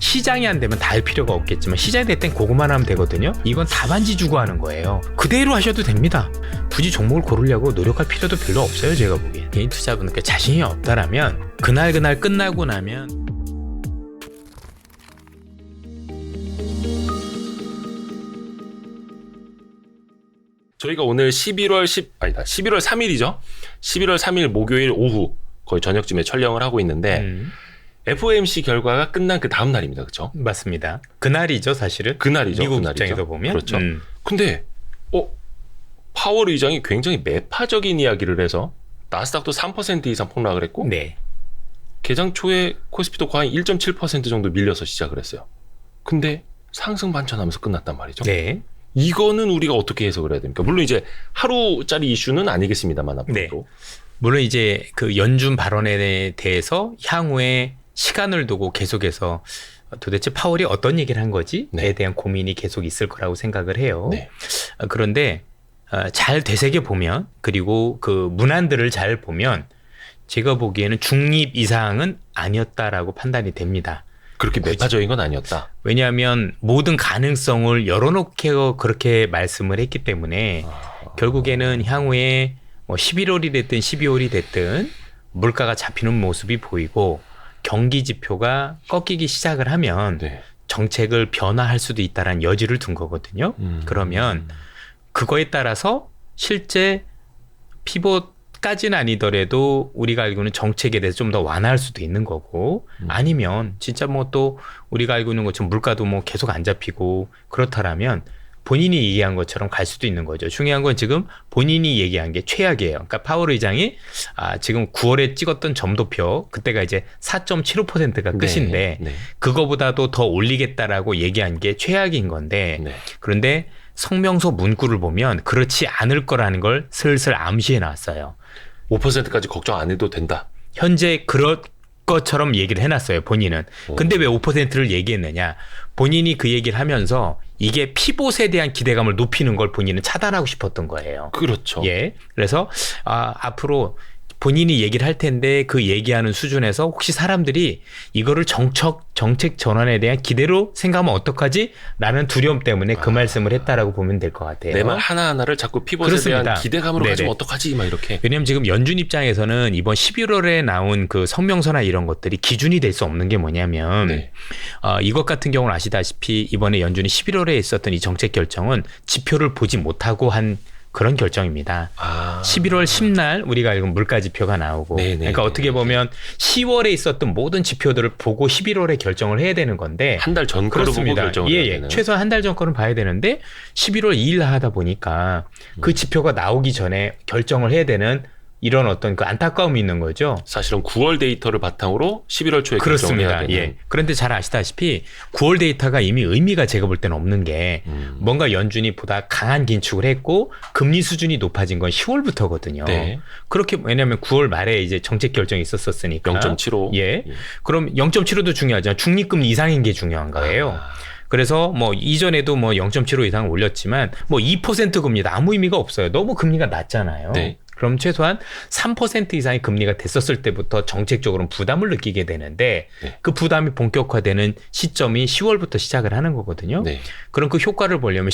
시장이 안 되면 다 할 필요가 없겠지만 시장이 될 땐 그것만 하면 되거든요. 이건 답안지 주고 하는 거예요. 그대로 하셔도 됩니다. 굳이 종목을 고르려고 노력할 필요도 별로 없어요. 제가 보기엔. 개인 투자분께 자신이 없다라면 그날 끝나고 나면 저희가 오늘 11월 3일이죠. 11월 3일 목요일 오후 거의 저녁쯤에 촬영을 하고 있는데 FOMC 결과가 끝난 그 다음 날입니다. 그렇죠? 맞습니다. 그날이죠, 사실은. 그날이죠. 미국 그날이죠. 입장에서 보면. 그렇죠. 근데 파월 의장이 굉장히 매파적인 이야기를 해서 나스닥도 3% 이상 폭락을 했고 네. 개장 초에 코스피도 거의 1.7% 정도 밀려서 시작을 했어요. 근데 상승 반전하면서 끝났단 말이죠. 네. 이거는 우리가 어떻게 해석을 해야 됩니까? 물론 이제 하루짜리 이슈는 아니겠습니다만 앞으로. 네. 물론 이제 그 연준 발언에 대해서 향후에 시간을 두고 계속해서 도대체 파월이 어떤 얘기를 한 거지에 네. 대한 고민이 계속 있을 거라고 생각을 해요. 네. 그런데 잘 되새겨 보면 그리고 그 문안들을 잘 보면 제가 보기에는 중립 이상은 아니었다라고 판단이 됩니다. 그렇게 매파적인 건 아니었다. 왜냐하면 모든 가능성을 열어놓고 그렇게 말씀을 했기 때문에 결국에는 향후에 뭐 11월이 됐든 12월이 됐든 물가가 잡히는 모습이 보이고 경기 지표가 꺾이기 시작을 하면 네. 정책을 변화할 수도 있다는 여지를 둔 거거든요. 그러면 그거에 따라서 실제 피봇까지는 아니더라도 우리가 알고 있는 정책에 대해서 좀 더 완화할 수도 있는 거고 아니면 진짜 뭐 또 우리가 알고 있는 것처럼 물가도 뭐 계속 안 잡히고 그렇다라면 본인이 얘기한 것처럼 갈 수도 있는 거죠. 중요한 건 지금 본인이 얘기한 게 최악이에요. 그러니까 파월 의장이 지금 9월에 찍었던 점도표 그때가 이제 4.75%가 끝인데 네. 그거보다도 더 올리겠다라고 얘기한 게 최악인 건데 네. 그런데 성명서 문구를 보면 그렇지 않을 거라는 걸 슬슬 암시해 놨어요. 5%까지 걱정 안 해도 된다. 현재 그럴 것처럼 얘기를 해놨어요. 본인은. 근데 왜 5%를 얘기했느냐. 본인이 그 얘기를 하면서 이게 피봇에 대한 기대감을 높이는 걸 본인은 차단하고 싶었던 거예요. 그렇죠. 예. 그래서 앞으로 본인이 얘기를 할 텐데 그 얘기하는 수준에서 혹시 사람들이 이거를 정책 전환에 대한 기대로 생각하면 어떡하지? 라는 두려움 때문에 그 말씀을 했다라고 보면 될 것 같아요. 내 말 하나하나를 자꾸 피벗에 그렇습니다. 대한 기대감으로 네네. 가지면 어떡하지? 막 이렇게. 왜냐하면 지금 연준 입장에서는 이번 11월에 나온 그 성명서나 이런 것들이 기준이 될 수 없는 게 뭐냐면 네. 이것 같은 경우는 아시다시피 이번에 연준이 11월에 있었던 이 정책 결정은 지표를 보지 못하고 한 그런 결정입니다. 11월 10날 우리가 알고 물가 지표가 나오고 네네. 그러니까 어떻게 보면 10월에 있었던 모든 지표들을 보고 11월에 결정을 해야 되는 건데 한 달 전 거로 보고 결정을 해야 되는. 최소한 한 달 전 거는 봐야 되는데 11월 2일 하다 보니까 그 지표가 나오기 전에 결정을 해야 되는 이런 어떤 그 안타까움이 있는 거죠. 사실은 9월 데이터를 바탕으로 11월 초에 결정을 해야 그렇습니다. 되는. 예. 그런데 잘 아시다시피 9월 데이터가 이미 의미가 제가 볼 때는 없는 게 뭔가 연준이 보다 강한 긴축을 했고 금리 수준이 높아진 건 10월부터거든요. 네. 그렇게 왜냐하면 9월 말에 이제 정책 결정이 있었으니까 0.75. 예. 그럼 0.75도 중요하지만 중립금리 이상인 게 중요한 거예요. 그래서 뭐 이전에도 뭐 0.75 이상 올렸지만 뭐 2% 금리다 아무 의미가 없어요. 너무 금리가 낮잖아요. 네. 그럼 최소한 3% 이상의 금리가 됐었을 때부터 정책적으로는 부담을 느끼게 되는데 네. 그 부담이 본격화되는 시점이 10월부터 시작을 하는 거거든요. 네. 그럼 그 효과를 보려면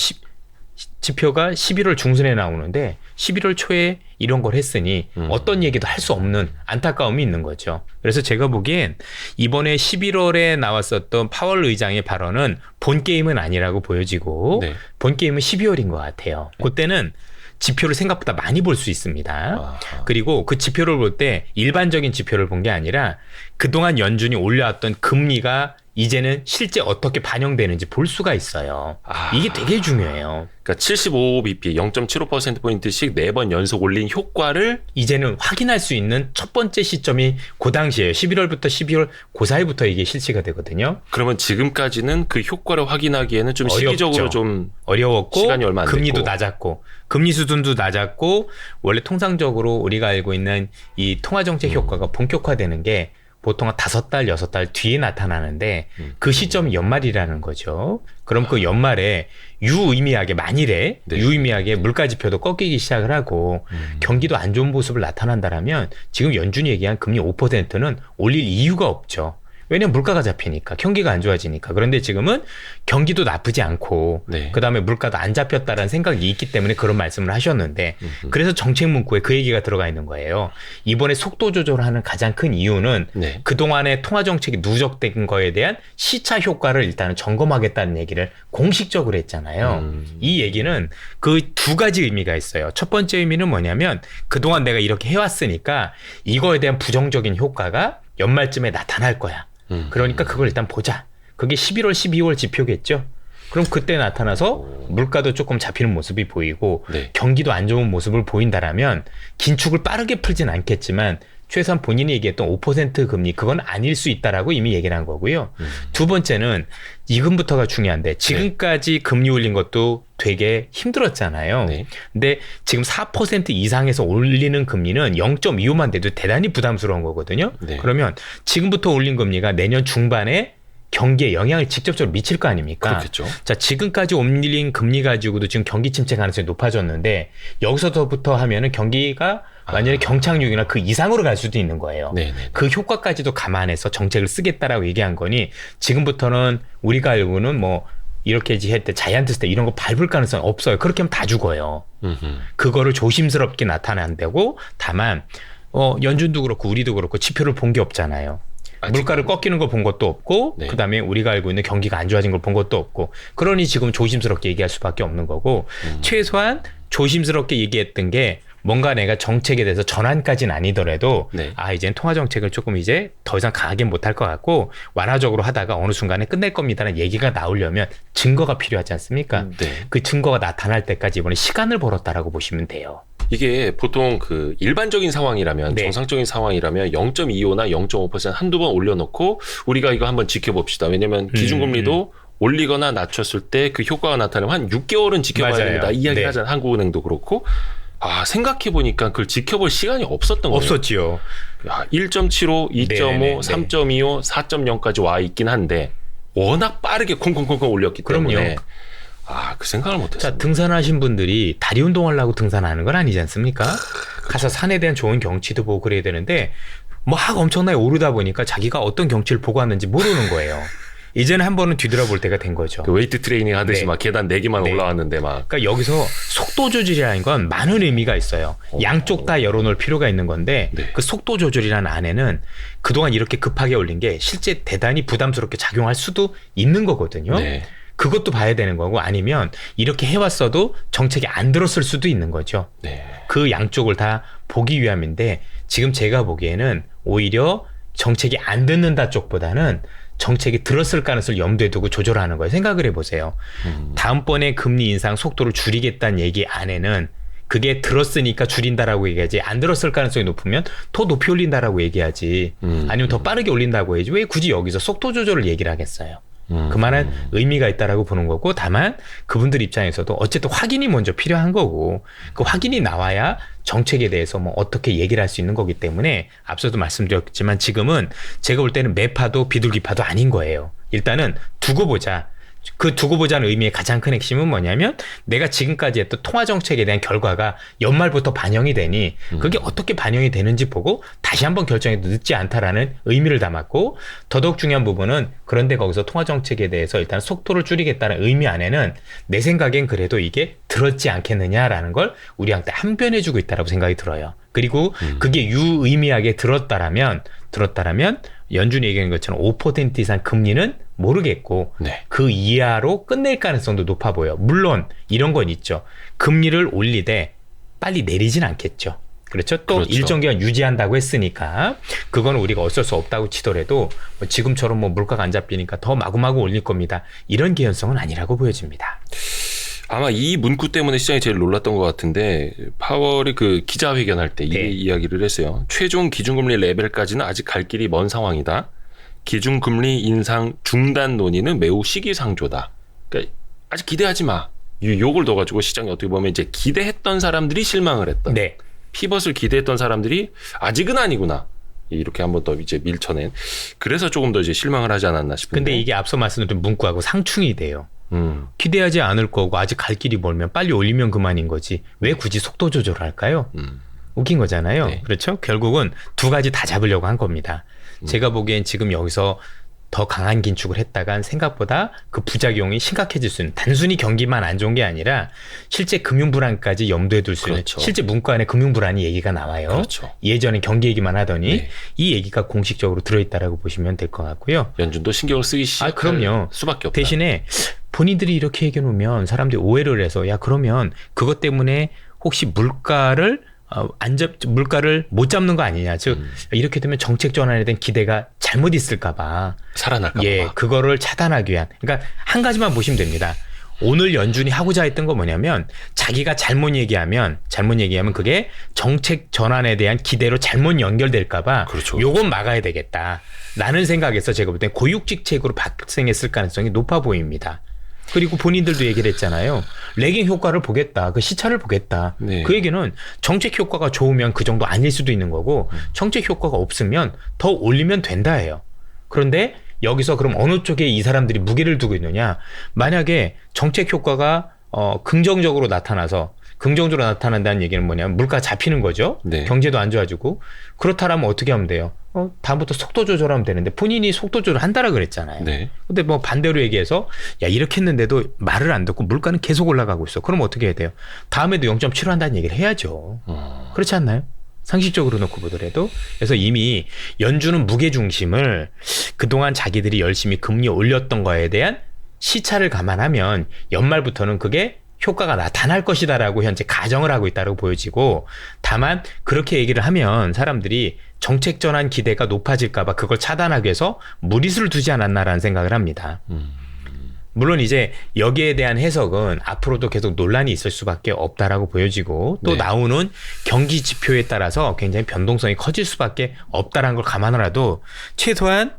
지표가 11월 중순에 나오는데 11월 초에 이런 걸 했으니 어떤 얘기도 할 수 없는 안타까움이 있는 거죠. 그래서 제가 보기엔 이번에 11월에 나왔었던 파월 의장의 발언은 본 게임은 아니라고 보여지고 네. 본 게임은 12월인 것 같아요. 그때는 지표를 생각보다 많이 볼 수 있습니다. 그리고 그 지표를 볼 때 일반적인 지표를 본 게 아니라 그동안 연준이 올려왔던 금리가 이제는 실제 어떻게 반영되는지 볼 수가 있어요. 이게 되게 중요해요. 그러니까 75bp 0.75%포인트씩 4번 연속 올린 효과를 이제는 확인할 수 있는 첫 번째 시점이 그 당시에요. 11월부터 12월 그 사이부터 이게 실시가 되거든요. 그러면 지금까지는 그 효과를 확인하기에는 좀 시기적으로 어렵죠. 좀 어려웠고 시간이 얼마 안 금리도 됐고. 낮았고 금리 수준도 낮았고 원래 통상적으로 우리가 알고 있는 이 통화정책 효과가 본격화되는 게 보통 한 5달, 6달 뒤에 나타나는데 그 시점이 연말이라는 거죠. 그럼 그 연말에 유의미하게 만일에 네. 유의미하게 물가지표도 꺾이기 시작을 하고 경기도 안 좋은 모습을 나타난다라면 지금 연준이 얘기한 금리 5%는 올릴 이유가 없죠. 왜냐면 물가가 잡히니까, 경기가 안 좋아지니까. 그런데 지금은 경기도 나쁘지 않고 네. 그다음에 물가도 안 잡혔다라는 생각이 있기 때문에 그런 말씀을 하셨는데, 그래서 정책 문구에 그 얘기가 들어가 있는 거예요. 이번에 속도 조절하는 가장 큰 이유는 네. 그동안의 통화 정책이 누적된 거에 대한 시차 효과를 일단은 점검하겠다는 얘기를 공식적으로 했잖아요. 이 얘기는 그 두 가지 의미가 있어요. 첫 번째 의미는 뭐냐면, 그동안 내가 이렇게 해왔으니까 이거에 대한 부정적인 효과가 연말쯤에 나타날 거야. 그러니까 그걸 일단 보자. 그게 11월, 12월 지표겠죠. 그럼 그때 나타나서 물가도 조금 잡히는 모습이 보이고, 네. 경기도 안 좋은 모습을 보인다라면 긴축을 빠르게 풀진 않겠지만 최소한 본인이 얘기했던 5% 금리, 그건 아닐 수 있다라고 이미 얘기를 한 거고요. 두 번째는 지금부터가 중요한데, 지금까지 금리 올린 것도 되게 힘들었잖아요. 네. 근데 지금 4% 이상에서 올리는 금리는 0.25만 돼도 대단히 부담스러운 거거든요. 네. 그러면 지금부터 올린 금리가 내년 중반에 경기에 영향을 직접적으로 미칠 거 아닙니까? 그렇겠죠. 자, 지금까지 올린 금리 가지고도 지금 경기 침체 가능성이 높아졌는데, 여기서부터 하면은 경기가 완전히 경착륙이나 그 이상으로 갈 수도 있는 거예요. 네네. 그 효과까지도 감안해서 정책을 쓰겠다라고 얘기한 거니, 지금부터는 우리가 알고는 뭐 이렇게 했을 때 자이언트 스텝 이런 거 밟을 가능성이 없어요. 그렇게 하면 다 죽어요. 그거를 조심스럽게 나타난다고. 다만 연준도 그렇고 우리도 그렇고 지표를 본 게 없잖아요. 물가를 꺾이는 걸 본 것도 없고, 네. 그다음에 우리가 알고 있는 경기가 안 좋아진 걸 본 것도 없고, 그러니 지금 조심스럽게 얘기할 수밖에 없는 거고, 최소한 조심스럽게 얘기했던 게 뭔가 내가 정책에 대해서 전환까지는 아니더라도 네. 이제는 통화 정책을 조금 이제 더 이상 강하게 못할 것 같고 완화적으로 하다가 어느 순간에 끝낼 겁니다라는 얘기가 나오려면 증거가 필요하지 않습니까? 네. 그 증거가 나타날 때까지 이번에 시간을 벌었다라고 보시면 돼요. 이게 보통 그 일반적인 상황이라면, 네. 정상적인 상황이라면 0.25나 0.5% 한두 번 올려놓고 우리가 이거 한번 지켜봅시다. 왜냐면 기준금리도 올리거나 낮췄을 때 그 효과가 나타나면 한 6개월은 지켜봐야 맞아요. 됩니다. 이 이야기 네. 하잖아요. 한국은행도 그렇고. 생각해보니까 그걸 지켜볼 시간이 없었던 거예요. 없었지요. 1.75, 2.5, 네네네. 3.25, 4.0까지 와 있긴 한데 워낙 빠르게 콩콩콩콩 올렸기 때문에 그럼요. 그 생각을 못했어요. 자, 등산하신 분들이 다리 운동하려고 등산하는 건 아니지 않습니까? 가서 산에 대한 좋은 경치도 보고 그래야 되는데 막 엄청나게 오르다 보니까 자기가 어떤 경치를 보고 왔는지 모르는 거예요. 이제는 한 번은 뒤돌아볼 때가 된 거죠. 그 웨이트 트레이닝 하듯이 네. 막 계단 4개만 네. 올라왔는데 막. 그러니까 여기서 속도 조절이라는 건 많은 의미가 있어요. 양쪽 다 열어놓을 필요가 있는 건데, 네. 그 속도 조절이라는 안에는 그동안 이렇게 급하게 올린 게 실제 대단히 부담스럽게 작용할 수도 있는 거거든요. 네. 그것도 봐야 되는 거고, 아니면 이렇게 해왔어도 정책이 안 들었을 수도 있는 거죠. 네. 그 양쪽을 다 보기 위함인데, 지금 제가 보기에는 오히려 정책이 안 듣는다 쪽보다는 정책이 들었을 가능성을 염두에 두고 조절하는 거예요. 생각을 해보세요. 다음번에 금리 인상 속도를 줄이겠다는 얘기 안에는 그게 들었으니까 줄인다라고 얘기하지, 안 들었을 가능성이 높으면 더 높이 올린다라고 얘기하지, 아니면 더 빠르게 올린다고 해야지, 왜 굳이 여기서 속도 조절을 얘기를 하겠어요. 그만한 의미가 있다라고 보는 거고, 다만 그분들 입장에서도 어쨌든 확인이 먼저 필요한 거고, 그 확인이 나와야 정책에 대해서 뭐 어떻게 얘기를 할 수 있는 거기 때문에, 앞서도 말씀드렸지만 지금은 제가 볼 때는 매파도 비둘기파도 아닌 거예요. 일단은 두고 보자. 그 두고 보자는 의미의 가장 큰 핵심은 뭐냐면, 내가 지금까지 했던 통화 정책에 대한 결과가 연말부터 반영이 되니 그게 어떻게 반영이 되는지 보고 다시 한번 결정해도 늦지 않다라는 의미를 담았고, 더더욱 중요한 부분은, 그런데 거기서 통화 정책에 대해서 일단 속도를 줄이겠다는 의미 안에는 내 생각엔 그래도 이게 들었지 않겠느냐라는 걸 우리한테 함변해주고 있다라고 생각이 들어요. 그리고 그게 유의미하게 들었다라면 연준이 얘기한 것처럼 5% 이상 금리는 모르겠고, 네. 그 이하로 끝낼 가능성도 높아 보여. 물론 이런 건 있죠. 금리를 올리되 빨리 내리진 않겠죠. 그렇죠? 또 그렇죠. 일정 기간 유지한다고 했으니까 그건 우리가 어쩔 수 없다고 치더라도 뭐 지금처럼 뭐 물가가 안 잡히니까 더 마구마구 올릴 겁니다, 이런 개연성은 아니라고 보여집니다. 아마 이 문구 때문에 시장이 제일 놀랐던 것 같은데, 파월이 그 기자회견할 때 네. 이 이야기를 했어요. 최종 기준금리 레벨까지는 아직 갈 길이 먼 상황이다. 기준금리 인상 중단 논의는 매우 시기상조다. 그러니까 아직 기대하지 마. 요걸 넣어가지고 시장이 어떻게 보면 이제 기대했던 사람들이 실망을 했던. 네. 피벗을 기대했던 사람들이 아직은 아니구나, 이렇게 한번 더 이제 밀쳐낸. 그래서 조금 더 이제 실망을 하지 않았나 싶은데. 근데 이게 앞서 말씀드린 문구하고 상충이 돼요. 기대하지 않을 거고 아직 갈 길이 멀면 빨리 올리면 그만인 거지, 왜 굳이 속도 조절을 할까요? 웃긴 거잖아요. 네. 그렇죠? 결국은 두 가지 다 잡으려고 한 겁니다. 제가 보기엔 지금 여기서 더 강한 긴축을 했다간 생각보다 그 부작용이 심각해질 수 있는, 단순히 경기만 안 좋은 게 아니라 실제 금융 불안까지 염두에 둘 수 있는, 그렇죠. 실제 문과 안에 금융 불안이 얘기가 나와요. 그렇죠. 예전에 경기 얘기만 하더니 네. 이 얘기가 공식적으로 들어있다라고 보시면 될 것 같고요. 연준도 신경을 쓰기 시작할 그럼요. 수밖에 없다. 대신에 본인들이 이렇게 얘기해 놓으면 사람들이 오해를 해서, 야 그러면 그것 때문에 혹시 물가를 못 잡는 거 아니냐. 즉 이렇게 되면 정책 전환에 대한 기대가 잘못 있을까봐, 살아날까 봐. 그거를 차단하기 위한. 그러니까 한 가지만 보시면 됩니다. 오늘 연준이 하고자 했던 거 뭐냐면, 자기가 잘못 얘기하면 그게 정책 전환에 대한 기대로 잘못 연결될까봐, 그렇죠. 요건 막아야 되겠다 라는 생각에서 제가 볼 때 고육직책으로 발생했을 가능성이 높아 보입니다. 그리고 본인들도 얘기를 했잖아요. 레깅 효과를 보겠다. 그 시차를 보겠다. 네. 그 얘기는 정책 효과가 좋으면 그 정도 아닐 수도 있는 거고, 정책 효과가 없으면 더 올리면 된다예요. 그런데 여기서 그럼 어느 쪽에 이 사람들이 무게를 두고 있느냐. 만약에 정책 효과가 긍정적으로 나타난다는 얘기는 뭐냐면 물가 잡히는 거죠. 네. 경제도 안 좋아지고. 그렇다면 어떻게 하면 돼요? 다음부터 속도 조절하면 되는데, 본인이 속도 조절 한다라 그랬잖아요. 네. 근데 뭐 반대로 얘기해서, 야 이렇게 했는데도 말을 안 듣고 물가는 계속 올라가고 있어. 그럼 어떻게 해야 돼요? 다음에도 0.7로 한다는 얘기를 해야죠. 그렇지 않나요? 상식적으로 놓고 보더라도. 그래서 이미 연준은 무게중심을 그동안 자기들이 열심히 금리 올렸던 거에 대한 시차를 감안하면 연말부터는 그게 효과가 나타날 것이다라고 현재 가정을 하고 있다고 보여지고, 다만 그렇게 얘기를 하면 사람들이 정책 전환 기대가 높아질까 봐 그걸 차단하기 위해서 무리수를 두지 않았나라는 생각을 합니다. 물론 이제 여기에 대한 해석은 앞으로도 계속 논란이 있을 수밖에 없다라고 보여지고, 또 네. 나오는 경기 지표에 따라서 굉장히 변동성이 커질 수밖에 없다라는 걸 감안하라도 최소한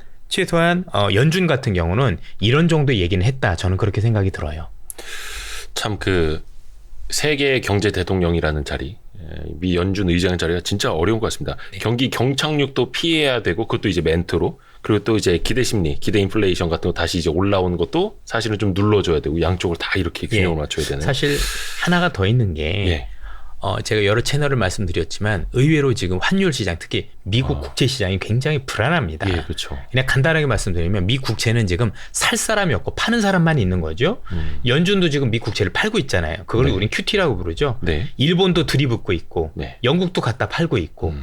연준 같은 경우는 이런 정도의 얘기는 했다. 저는 그렇게 생각이 들어요. 참 그 세계 경제 대통령이라는 자리, 미 연준 의장 자리가 진짜 어려운 것 같습니다. 네. 경기 경착륙도 피해야 되고, 그것도 이제 멘트로, 그리고 또 이제 기대 심리, 기대 인플레이션 같은 거 다시 이제 올라오는 것도 사실은 좀 눌러줘야 되고, 양쪽을 다 이렇게 균형을 맞춰야 되는. 사실 하나가 더 있는 게, 예. 제가 여러 채널을 말씀드렸지만 의외로 지금 환율 시장, 특히 미국 국채 시장이 굉장히 불안합니다. 예, 그렇죠. 그냥 간단하게 말씀드리면 미 국채는 지금 살 사람이 없고 파는 사람만 있는 거죠. 연준도 지금 미 국채를 팔고 있잖아요. 그걸 네. 우린 QT라고 부르죠. 네. 일본도 들이붓고 있고, 네. 영국도 갖다 팔고 있고,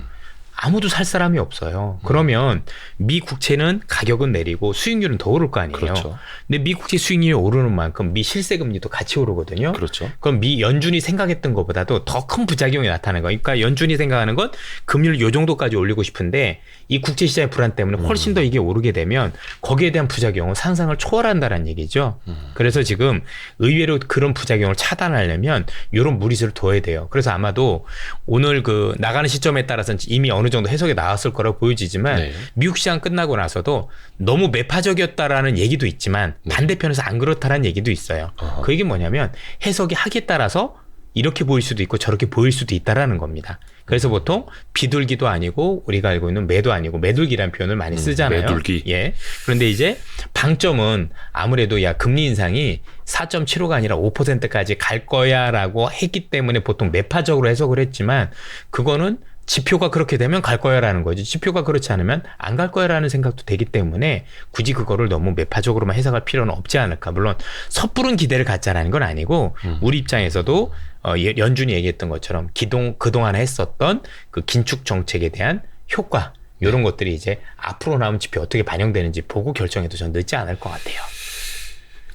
아무도 살 사람이 없어요. 그러면 미 국채는 가격은 내리고 수익률은 더 오를 거 아니에요. 그렇죠. 근데 미 국채 수익률이 오르는 만큼 미 실세 금리도 같이 오르거든요. 그렇죠. 그럼 미 연준이 생각했던 것보다도 더 큰 부작용이 나타나는 거예요. 그러니까 연준이 생각하는 건 금리를 요 정도까지 올리고 싶은데, 이 국제 시장의 불안 때문에 훨씬 더 이게 오르게 되면 거기에 대한 부작용은 상상을 초월한다는 얘기죠. 그래서 지금 의외로 그런 부작용을 차단하려면 이런 무리수를 둬야 돼요. 그래서 아마도 오늘 그 나가는 시점에 따라서는 이미 어느 정도 해석이 나왔을 거라고 보여지지만, 네. 미국 시장 끝나고 나서도 너무 매파적이었다라는 얘기도 있지만 반대편에서 안 그렇다라는 얘기도 있어요. 그 얘기 뭐냐면 해석이 하기에 따라서 이렇게 보일 수도 있고 저렇게 보일 수도 있다라는 겁니다. 그래서 보통 비둘기도 아니고 우리가 알고 있는 매도 아니고 매둘기라는 표현을 많이 쓰잖아요. 매둘기. 예. 그런데 이제 방점은 아무래도 금리 인상이 4.75가 아니라 5%까지 갈 거야라고 했기 때문에 보통 매파적으로 해석을 했지만, 그거는 지표가 그렇게 되면 갈 거야라는 거죠. 지표가 그렇지 않으면 안 갈 거야라는 생각도 되기 때문에 굳이 그거를 너무 매파적으로만 해석할 필요는 없지 않을까. 물론 섣부른 기대를 갖자라는 건 아니고, 우리 입장에서도 연준이 얘기했던 것처럼 그동안 했었던 그 긴축 정책에 대한 효과, 이런 것들이 이제 앞으로 나온 지표 어떻게 반영되는지 보고 결정해도 전 늦지 않을 것 같아요.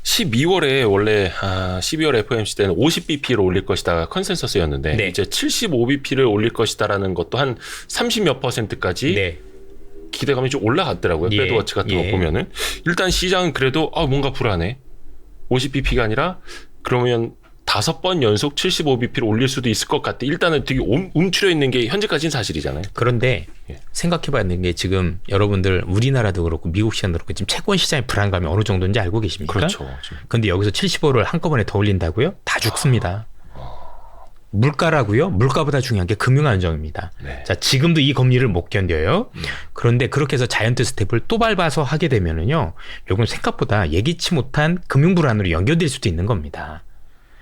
12월에 원래 12월 FOMC 때는 50bp를 올릴 것이다 컨센서스였는데, 네. 이제 75bp를 올릴 것이다라는 것도 한 30몇 %까지 네. 기대감이 좀 올라갔더라고요. 예. 배드워치 같은 거 보면은. 일단 시장은 그래도 뭔가 불안해. 50bp가 아니라 그러면 5번 연속 75bp를 올릴 수도 있을 것 같아. 일단은 되게 움츠려 있는 게 현재까지는 사실이잖아요. 그런데 예. 생각해봐야 되는 게, 지금 여러분들 우리나라도 그렇고 미국 시장도 그렇고 지금 채권 시장의 불안감이 어느 정도인지 알고 계십니까? 그렇죠. 근데 여기서 75를 한꺼번에 더 올린다고요? 다 죽습니다. 물가라고요? 물가보다 중요한 게 금융 안정입니다. 네. 자, 지금도 이 금리를 못 견뎌요. 그런데 그렇게 해서 자이언트 스텝을 또 밟아서 하게 되면은요, 요건 생각보다 예기치 못한 금융 불안으로 연결될 수도 있는 겁니다.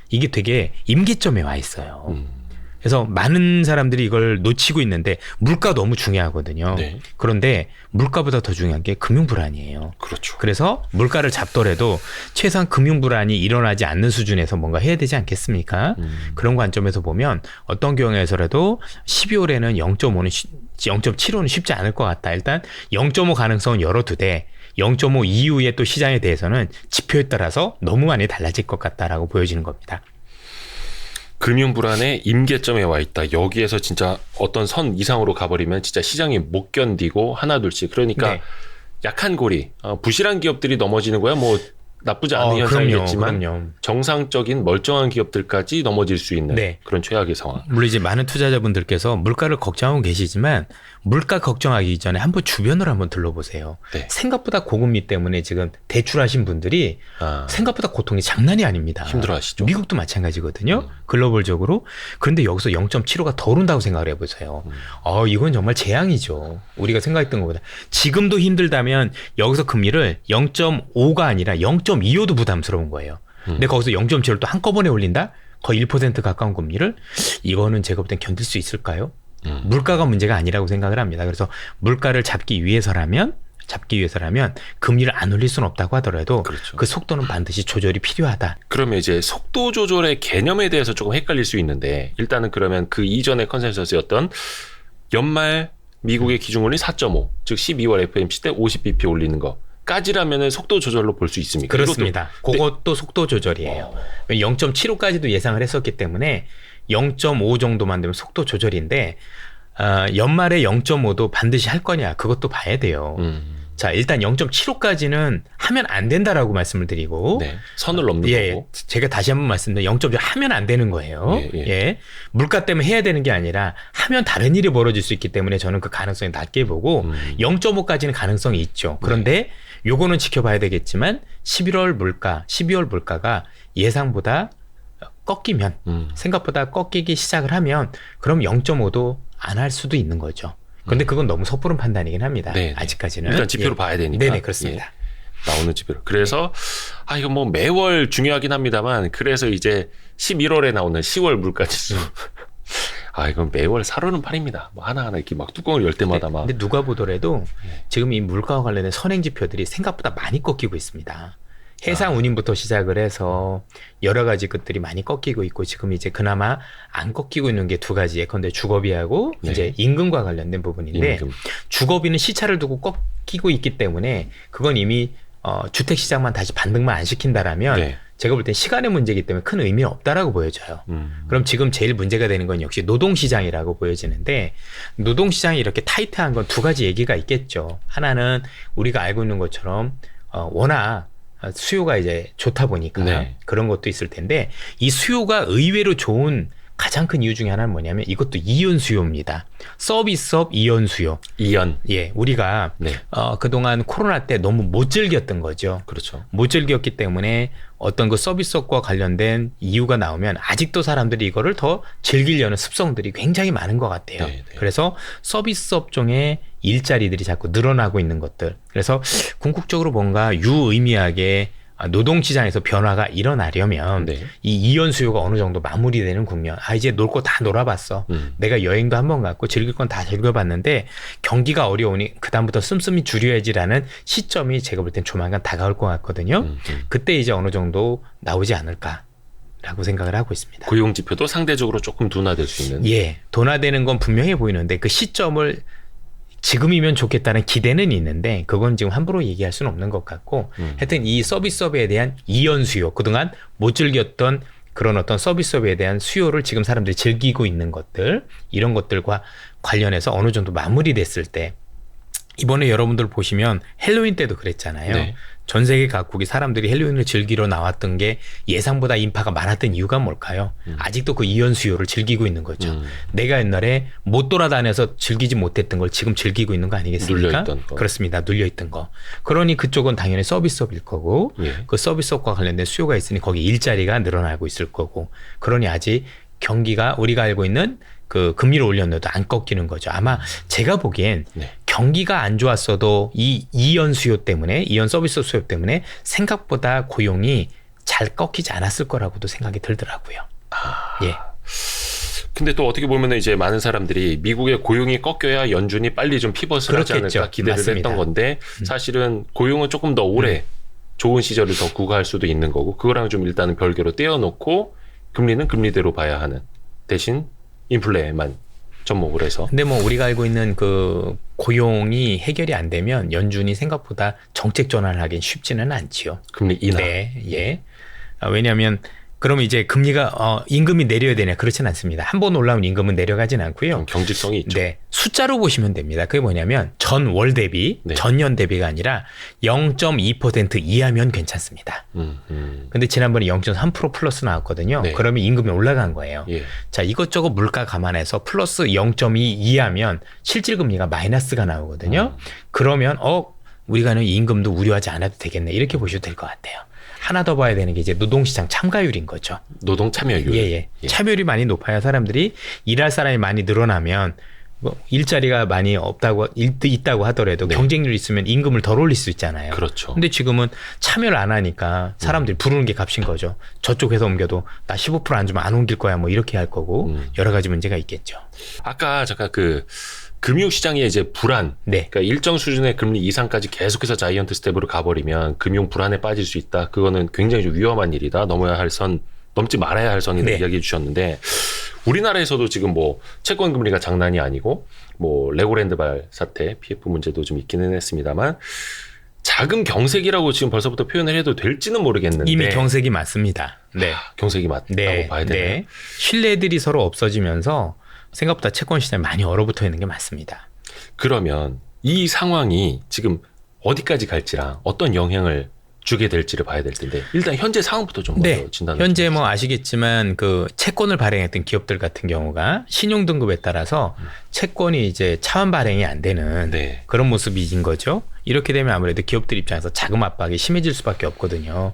이게 되게 임계점에 와 있어요. 그래서 많은 사람들이 이걸 놓치고 있는데 물가 너무 중요하거든요. 네. 그런데 물가보다 더 중요한 게 금융 불안이에요. 그렇죠. 그래서 물가를 잡더라도 최소한 금융 불안이 일어나지 않는 수준에서 뭔가 해야 되지 않겠습니까? 그런 관점에서 보면 어떤 경우에서라도 12월에는 0.5는 0.75는 쉽지 않을 것 같다. 일단 0.5 가능성은 열어두되 0.5 이후에 또 시장에 대해서는 지표에 따라서 너무 많이 달라질 것 같다라고 보여지는 겁니다. 금융 불안의 임계점에 와 있다. 여기에서 진짜 어떤 선 이상으로 가버리면 진짜 시장이 못 견디고 하나둘씩. 그러니까 네. 약한 고리, 부실한 기업들이 넘어지는 거야. 뭐 나쁘지 않은 현상이겠지만 그럼요. 정상적인 멀쩡한 기업들까지 넘어질 수 있는 네. 그런 최악의 상황. 물론 이제 많은 투자자분들께서 물가를 걱정하고 계시지만 물가 걱정하기 전에 한번 주변을 한번 둘러보세요. 네. 생각보다 고금리 때문에 지금 대출하신 분들이 생각보다 고통이 장난이 아닙니다. 힘들어하시죠. 미국도 마찬가지거든요. 글로벌적으로. 그런데 여기서 0.75가 더 오른다고 생각을 해보세요. 이건 정말 재앙이죠. 우리가 생각했던 것보다. 지금도 힘들다면 여기서 금리를 0.5가 아니라 0.25도 부담스러운 거예요. 근데 거기서 0.7을 또 한꺼번에 올린다? 거의 1% 가까운 금리를? 이거는 제가 볼 땐 견딜 수 있을까요? 물가가 문제가 아니라고 생각을 합니다. 그래서 물가를 잡기 위해서라면 금리를 안 올릴 수는 없다고 하더라도 그렇죠. 그 속도는 반드시 조절이 필요하다. 그러면 이제 속도 조절의 개념에 대해서 조금 헷갈릴 수 있는데 일단은 그러면 그 이전의 컨센서스였던 연말 미국의 기준금리 4.5, 즉 12월 FOMC 때 50bp 올리는 거까지라면은 속도 조절로 볼 수 있습니까? 그렇습니다. 그것도 속도 조절이에요. 0.75까지도 예상을 했었기 때문에 0.5 정도만 되면 속도 조절인데 연말에 0.5도 반드시 할 거냐 그것도 봐야 돼요. 자, 일단 0.75까지는 하면 안 된다라고 말씀을 드리고 네, 선을 넘는 거고. 제가 다시 한번 말씀드리면 0.5 하면 안 되는 거예요. 예. 물가 때문에 해야 되는 게 아니라 하면 다른 일이 벌어질 수 있기 때문에 저는 그 가능성이 낮게 보고 0.5까지는 가능성이 있죠. 그런데 요거는 지켜봐야 되겠지만 12월 물가가 예상보다 꺾이면 생각보다 꺾이기 시작을 하면 그럼 0.5도 안 할 수도 있는 거죠. 그런데 그건 너무 섣부른 판단이긴 합니다. 네네. 아직까지는. 일단 지표로 봐야 되니까. 네네, 그렇습니다. 나오는 지표로. 그래서 이거 뭐 매월 중요하긴 합니다만 그래서 이제 11월에 나오는 10월 물가지수. 이건 매월 사로는 팔입니다. 뭐 하나하나 이렇게 막 뚜껑을 열 때마다 막. 근데 누가 보더라도 지금 이 물가와 관련된 선행 지표들이 생각보다 많이 꺾이고 있습니다. 해상 운임부터 시작을 해서 여러 가지 것들이 많이 꺾이고 있고 지금 이제 그나마 안 꺾이고 있는 게 두 가지. 예컨대 주거비하고 이제 임금과 관련된 부분인데 주거비는 시차를 두고 꺾이고 있기 때문에 그건 이미 주택 시장만 다시 반등만 안 시킨다라면 제가 볼 땐 시간의 문제이기 때문에 큰 의미 없다라고 보여져요. 그럼 지금 제일 문제가 되는 건 역시 노동시장이라고 보여지는데 노동시장이 이렇게 타이트한 건 두 가지 얘기가 있겠죠. 하나는 우리가 알고 있는 것처럼 워낙 수요가 이제 좋다 보니까 그런 것도 있을 텐데 이 수요가 의외로 좋은 가장 큰 이유 중에 하나는 뭐냐면 이것도 이연 수요입니다. 서비스업 이연 수요. 예, 우리가 그동안 코로나 때 너무 못 즐겼던 거죠. 그렇죠. 못 즐겼기 때문에 어떤 그 서비스업과 관련된 이유가 나오면 아직도 사람들이 이거를 더 즐기려는 습성들이 굉장히 많은 것 같아요. 그래서 서비스업 중에 일자리들이 자꾸 늘어나고 있는 것들. 그래서 궁극적으로 뭔가 유의미하게 노동시장에서 변화가 일어나려면 이 이연 수요가 어느 정도 마무리되는 국면. 이제 놀 거 다 놀아봤어. 내가 여행도 한번 갔고 즐길 건 다 즐겨봤는데 경기가 어려우니 그다음부터 씀씀이 줄여야지라는 시점이 제가 볼 땐 조만간 다가올 것 같거든요. 그때 이제 어느 정도 나오지 않을까라고 생각을 하고 있습니다. 고용 지표도 상대적으로 조금 둔화될 수 있는. 예, 둔화되는 건 분명해 보이는데 그 시점을 지금이면 좋겠다는 기대는 있는데 그건 지금 함부로 얘기할 수는 없는 것 같고 하여튼 이 서비스업에 대한 이연 수요 그동안 못 즐겼던 그런 어떤 서비스업에 대한 수요를 지금 사람들이 즐기고 있는 것들 이런 것들과 관련해서 어느 정도 마무리됐을 때 이번에 여러분들 보시면 헬로윈 때도 그랬잖아요. 전 세계 각국이 사람들이 헬로윈을 즐기러 나왔던 게 예상보다 인파가 많았던 이유가 뭘까요? 아직도 그 이연 수요를 즐기고 있는 거죠. 내가 옛날에 못 돌아다녀서 즐기지 못했던 걸 지금 즐기고 있는 거 아니겠습니까? 눌려있던 거. 그렇습니다. 눌려있던 거. 그러니 그쪽은 당연히 서비스업일 거고 그 서비스업과 관련된 수요가 있으니 거기 일자리가 늘어나고 있을 거고 그러니 아직 경기가 우리가 알고 있는 그 금리를 올렸는데도 안 꺾이는 거죠. 아마 제가 보기엔 경기가 안 좋았어도 이 이연 수요 때문에 이연 서비스 수요 때문에 생각보다 고용이 잘 꺾이지 않았을 거라고도 생각이 들더라고요. 근데 또 어떻게 보면 이제 많은 사람들이 미국의 고용이 꺾여야 연준이 빨리 좀 피벗을 하지 그렇겠죠. 않을까 기대를 맞습니다. 했던 건데 사실은 고용은 조금 더 오래 좋은 시절을 더 구가할 수도 있는 거고 그거랑 좀 일단은 별개로 떼어놓고 금리는 금리대로 봐야 하는 대신 인플레만 접목을 해서. 근데 뭐 우리가 알고 있는 그 고용이 해결이 안 되면 연준이 생각보다 정책 전환을 하긴 쉽지는 않지요. 금리 인하. 네, 예. 왜냐하면 그럼 이제 금리가 임금이 내려야 되냐 그렇지는 않습니다. 한 번 올라오면 임금은 내려가진 않고요. 좀 경직성이 있죠. 네, 숫자로 보시면 됩니다. 그게 뭐냐면 전월 대비, 네. 전년 대비가 아니라 0.2% 이하면 괜찮습니다. 근데 지난번에 0.3% 플러스 나왔거든요. 네. 그러면 임금이 올라간 거예요. 예. 자, 이것저것 물가 감안해서 플러스 0.2 이하면 실질 금리가 마이너스가 나오거든요. 그러면 우리가는 임금도 우려하지 않아도 되겠네. 이렇게 보셔도 될 것 같아요. 하나 더 봐야 되는 게 이제 노동시장 참가율인 거죠. 노동 참여율. 예. 참여율이 많이 높아야 사람들이 일할 사람이 많이 늘어나면 뭐 일자리가 많이 있다고 하더라도 네. 경쟁률이 있으면 임금을 덜 올릴 수 있잖아요. 그렇죠. 근데 지금은 참여를 안 하니까 사람들이 부르는 게 값인 거죠. 저쪽 회사 옮겨도 나 15%안 주면 안 옮길 거야 뭐 이렇게 할 거고 여러 가지 문제가 있겠죠. 아까 잠깐 그 금융시장의 이제 불안, 네. 그러니까 일정 수준의 금리 이상까지 계속해서 자이언트 스텝으로 가버리면 금융 불안에 빠질 수 있다. 그거는 굉장히 좀 위험한 일이다. 넘어야 할 선, 넘지 말아야 할 선이다. 네. 이야기해 주셨는데 우리나라에서도 지금 뭐 채권 금리가 장난이 아니고 뭐 레고랜드발 사태, PF 문제도 좀 있기는 했습니다만 자금 경색이라고 지금 벌써부터 표현을 해도 될지는 모르겠는데 이미 경색이 맞습니다. 네. 경색이 맞다고 봐야 되나요? 네. 신뢰들이 서로 없어지면서 생각보다 채권 시장이 많이 얼어붙어 있는 게 맞습니다. 그러면 이 상황이 지금 어디까지 갈지랑 어떤 영향을 주게 될지를 봐야 될 텐데 일단 현재 상황부터 좀 먼저 진단을 현재 좀 뭐 아시겠지만 그 채권을 발행했던 기업들 같은 경우가 신용 등급에 따라서 채권이 이제 차환 발행이 안 되는 네. 그런 모습인 거죠. 이렇게 되면 아무래도 기업들 입장에서 자금 압박이 심해질 수밖에 없거든요.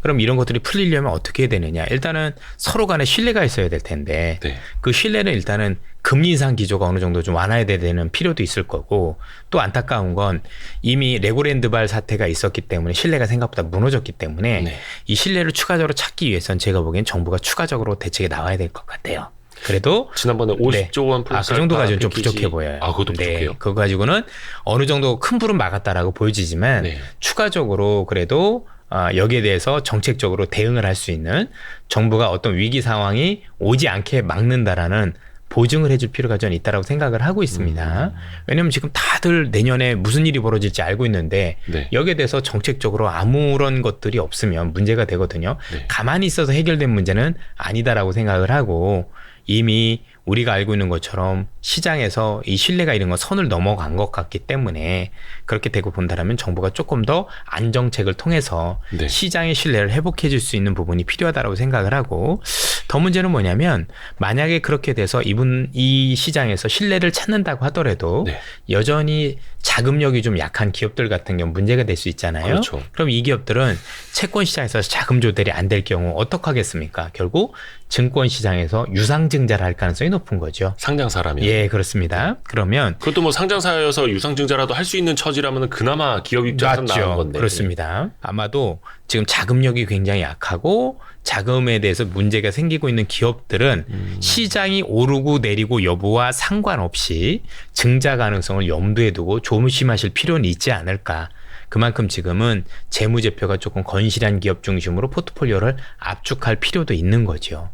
그럼 이런 것들이 풀리려면 어떻게 해야 되느냐? 일단은 서로 간에 신뢰가 있어야 될 텐데 네. 그 신뢰는 일단은 금리 인상 기조가 어느 정도 좀 완화돼야 되는 필요도 있을 거고 또 안타까운 건 이미 레고랜드발 사태가 있었기 때문에 신뢰가 생각보다 무너졌기 때문에 네. 이 신뢰를 추가적으로 찾기 위해선 제가 보기엔 정부가 추가적으로 대책에 나와야 될 것 같아요. 그래도 지난번에 50조 원 플러스 그 정도 가지고는 좀 패키지. 부족해 보여요. 아, 그것도 부족해요. 그거 가지고는 어느 정도 큰 불은 막았다라고 보여지지만 네. 추가적으로 그래도 여기에 대해서 정책적으로 대응을 할 수 있는 정부가 어떤 위기 상황이 오지 않게 막는다라는 보증을 해줄 필요가 저는 있다라고 생각을 하고 있습니다. 왜냐하면 지금 다들 내년에 무슨 일이 벌어질지 알고 있는데 네. 여기에 대해서 정책적으로 아무런 것들이 없으면 문제가 되거든요. 네. 가만히 있어서 해결된 문제는 아니다라고 생각을 하고 이미 우리가 알고 있는 것처럼 시장에서 이 신뢰가 이런 건 선을 넘어간 것 같기 때문에 그렇게 되고 본다라면 정부가 조금 더 안정책을 통해서 네. 시장의 신뢰를 회복해 줄 수 있는 부분이 필요하다고 생각을 하고 더 문제는 뭐냐면 만약에 그렇게 돼서 이 시장에서 신뢰를 찾는다고 하더라도 네. 여전히 자금력이 좀 약한 기업들 같은 경우 문제가 될 수 있잖아요. 그렇죠. 그럼 이 기업들은 채권 시장에서 자금 조달이 안 될 경우 어떡하겠습니까? 결국 증권 시장에서 유상증자를 할 가능성이 높은 거죠. 상장사라면. 예, 그렇습니다. 그러면 그것도 뭐 상장사여서 유상증자라도 할 수 있는 처지라면 그나마 기업 입장에서 나은 맞죠. 건데. 그렇습니다. 아마도 지금 자금력이 굉장히 약하고 자금에 대해서 문제가 생기고 있는 기업들은 시장이 오르고 내리고 여부와 상관없이 증자 가능성을 염두에 두고 조심하실 필요는 있지 않을까. 그만큼 지금은 재무제표가 조금 건실한 기업 중심으로 포트폴리오를 압축할 필요도 있는 거죠.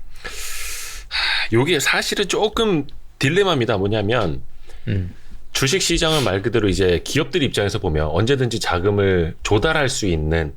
요게 사실은 조금 딜레마입니다. 뭐냐면 주식시장은 말 그대로 이제 기업들 입장에서 보면 언제든지 자금을 조달할 수 있는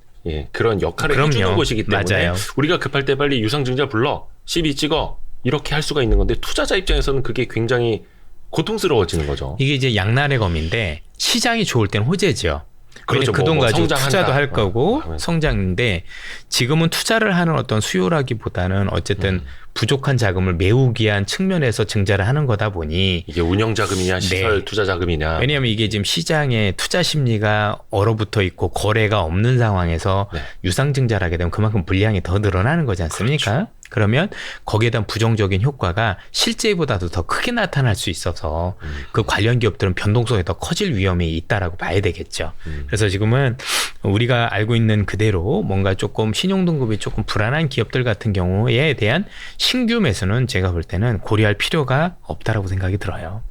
그런 역할을 그럼요. 해주는 곳이기 때문에 맞아요. 우리가 급할 때 빨리 유상증자 불러 12 찍어 이렇게 할 수가 있는 건데 투자자 입장에서는 그게 굉장히 고통스러워지는 거죠. 이게 이제 양날의 검인데 시장이 좋을 땐 호재죠. 그렇죠. 그돈 뭐 가지고 성장한다. 투자도 할 거고 하면서. 성장인데 지금은 투자를 하는 어떤 수요라기보다는 어쨌든 부족한 자금을 메우기 위한 측면에서 증자를 하는 거다 보니 이게 운영자금이냐 시설 네. 투자자금이냐. 왜냐하면 이게 지금 시장에 투자 심리가 얼어붙어 있고 거래가 없는 상황에서 네. 유상증자를 하게 되면 그만큼 물량이 더 늘어나는 거지 않습니까? 그러면 거기에 대한 부정적인 효과가 실제보다도 더 크게 나타날 수 있어서 그 관련 기업들은 변동성이 더 커질 위험이 있다라고 봐야 되겠죠. 그래서 지금은 우리가 알고 있는 그대로 뭔가 조금 신용등급이 조금 불안한 기업들 같은 경우에 대한 신규 매수는 제가 볼 때는 고려할 필요가 없다라고 생각이 들어요.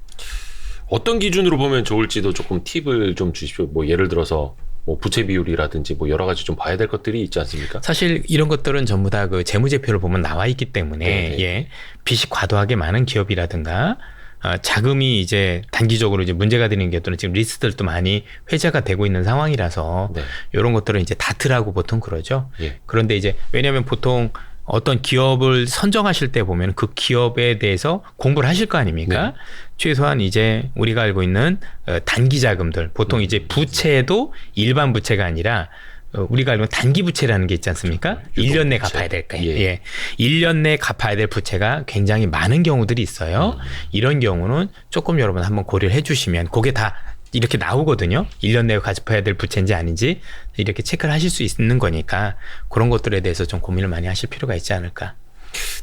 어떤 기준으로 보면 좋을지도 조금 팁을 좀 주십시오. 뭐 예를 들어서 뭐 부채 비율이라든지 뭐 여러 가지 좀 봐야 될 것들이 있지 않습니까? 사실 이런 것들은 전부 다 그 재무제표를 보면 나와 있기 때문에 네네. 예, 빚이 과도하게 많은 기업이라든가 자금이 이제 단기적으로 이제 문제가 되는 기업들은 지금 리스트들도 많이 회자가 되고 있는 상황이라서 네. 이런 것들은 이제 다트라고 보통 그러죠. 예. 그런데 이제 왜냐하면 보통 어떤 기업을 선정하실 때 보면 그 기업에 대해서 공부를 하실 거 아닙니까? 네. 최소한 이제 우리가 알고 있는 단기 자금들, 보통 이제 부채도 일반 부채가 아니라 우리가 알고 있는 단기 부채라는 게 있지 않습니까? 유도 1년 내 부채. 갚아야 될 거예요. 예. 예. 1년 내 갚아야 될 부채가 굉장히 많은 경우들이 있어요. 이런 경우는 조금 여러분 한번 고려를 해주시면 그게 다 이렇게 나오거든요. 1년 내에 갚아야 될 부채인지 아닌지 이렇게 체크를 하실 수 있는 거니까 그런 것들에 대해서 좀 고민을 많이 하실 필요가 있지 않을까.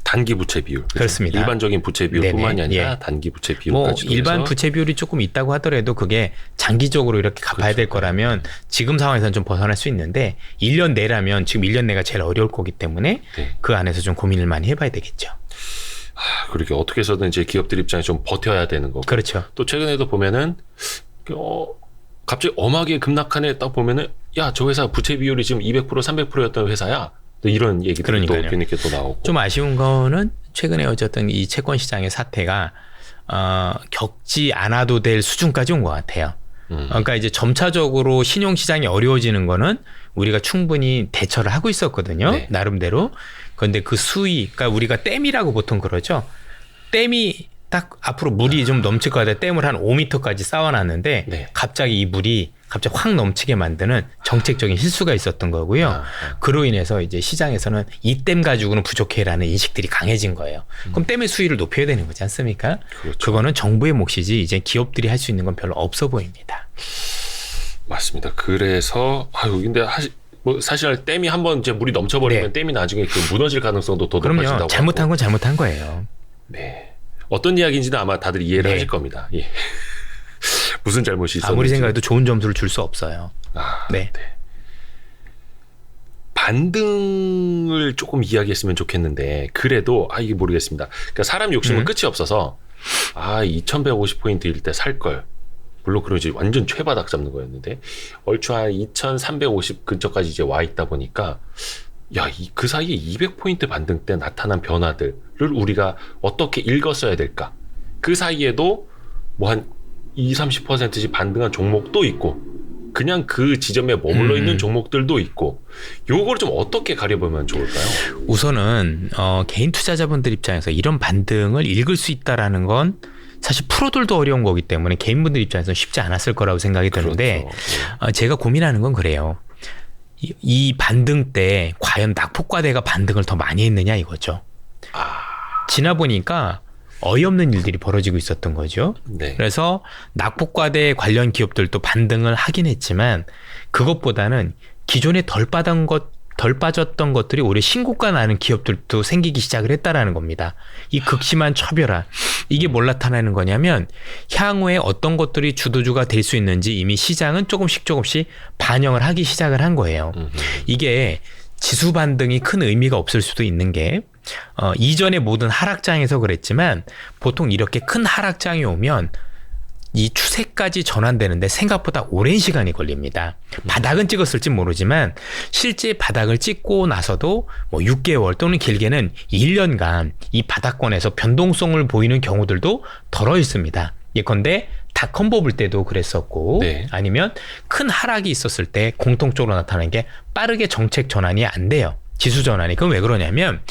단기 부채 비율. 그렇죠? 그렇습니다. 일반적인 부채 비율뿐만이 네네. 아니라 예. 단기 부채 뭐 비율까지도 일반 해서 부채 비율이 조금 있다고 하더라도 그게 장기적으로 이렇게 갚아야 될 거라면 지금 상황에서는 좀 벗어날 수 있는데 1년 내라면 지금 1년 내가 제일 어려울 거기 때문에 네. 그 안에서 좀 고민을 많이 해봐야 되겠죠. 그렇게 어떻게 해서든 이제 기업들 입장에 좀 버텨야 되는 거고. 그렇죠. 또 최근에도 보면은 갑자기 엄하게 급락한 딱 보면은 야, 저 회사 부채 비율이 지금 200% 300%였던 회사야. 또 이런 얘기들이 또 그러니까요. 뒤늦게 또 나오고. 좀 아쉬운 거는 최근에 어쨌든 이 채권 시장의 사태가 겪지 않아도 될 수준까지 온 것 같아요. 그러니까 이제 점차적으로 신용 시장이 어려워지는 거는 우리가 충분히 대처를 하고 있었거든요. 네. 나름대로. 그런데 그 수위, 그러니까 우리가 댐이라고 보통 그러죠. 댐이 딱 앞으로 물이 좀 넘칠 것 같아 댐을 한 5m까지 쌓아놨는데 네. 갑자기 이 물이 갑자기 확 넘치게 만드는 정책적인 실수가 있었던 거고요. 그로 인해서 이제 시장에서는 이 댐 가지고는 부족해라는 인식들이 강해진 거예요. 그럼 댐의 수위를 높여야 되는 거지 않습니까? 그렇죠. 그거는 정부의 몫이지 이제 기업들이 할 수 있는 건 별로 없어 보입니다. 맞습니다. 그래서 근데 뭐 사실 댐이 한번 이제 물이 넘쳐버리면 네. 댐이 나중에 그 무너질 가능성도 더 높아진다고. 그럼요. 잘못한 건 잘못한 거예요. 네. 어떤 이야기인지는 아마 다들 이해를 네. 하실 겁니다. 예. 무슨 잘못이 있었는지. 아무리 생각해도 좋은 점수를 줄 수 없어요. 네. 반등을 조금 이야기했으면 좋겠는데 그래도 이게 모르겠습니다. 그러니까 사람 욕심은 끝이 없어서 2150포인트일 때 살 걸. 물론 그런 이제 완전 최바닥 잡는 거였는데 얼추 한 2350 근처까지 이제 와 있다 보니까 그 사이에 200포인트 반등 때 나타난 변화들을 우리가 어떻게 읽었어야 될까? 그 사이에도 뭐 한 20-30%씩 반등한 종목도 있고 그냥 그 지점에 머물러 있는 종목들도 있고 요걸 좀 어떻게 가려보면 좋을까요? 우선은 개인 투자자분들 입장에서 이런 반등을 읽을 수 있다라는 건 사실 프로들도 어려운 거기 때문에 개인분들 입장에서는 쉽지 않았을 거라고 생각이 드는데 그렇죠. 제가 고민하는 건 그래요. 이 반등 때 과연 낙폭과대가 반등을 더 많이 했느냐 이거죠. 지나 보니까 어이없는 일들이 벌어지고 있었던 거죠. 네. 그래서 낙폭과대 관련 기업들도 반등을 하긴 했지만 그것보다는 기존에 덜 빠졌던 것들이 오히려 신고가 나는 기업들도 생기기 시작을 했다라는 겁니다. 이 극심한 차별화. 이게 뭘 나타내는 거냐면 향후에 어떤 것들이 주도주가 될 수 있는지 이미 시장은 조금씩 반영을 하기 시작을 한 거예요. 이게 지수 반등이 큰 의미가 없을 수도 있는 게 이전의 모든 하락장에서 그랬지만 보통 이렇게 큰 하락장이 오면 이 추세까지 전환되는데 생각보다 오랜 시간이 걸립니다. 바닥은 찍었을지 모르지만 실제 바닥을 찍고 나서도 뭐 6개월 또는 길게는 1년간 이 바닥권에서 변동성을 보이는 경우들도 덜어 있습니다. 예컨대 닷컴 뽑을 때도 그랬었고 네. 아니면 큰 하락이 있었을 때 공통적으로 나타나는 게 빠르게 정책 전환이 안 돼요. 지수 전환이. 그건 왜 그러냐면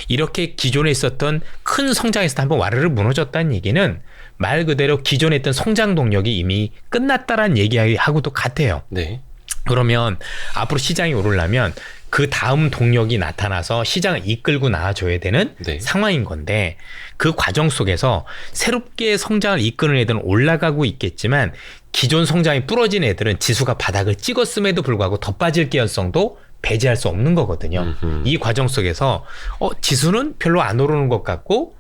이렇게 기존에 있었던 큰 성장에서 한번 와르르 무너졌다는 얘기는 말 그대로 기존에 있던 성장 동력이 이미 끝났다라는 얘기하고도 같아요. 네. 그러면 앞으로 시장이 오르려면 그 다음 동력이 나타나서 시장을 이끌고 나와줘야 되는 네. 상황인 건데 그 과정 속에서 새롭게 성장을 이끄는 애들은 올라가고 있겠지만 기존 성장이 부러진 애들은 지수가 바닥을 찍었음에도 불구하고 더 빠질 개연성도 배제할 수 없는 거거든요. 이 과정 속에서 지수는 별로 안 오르는 것 같고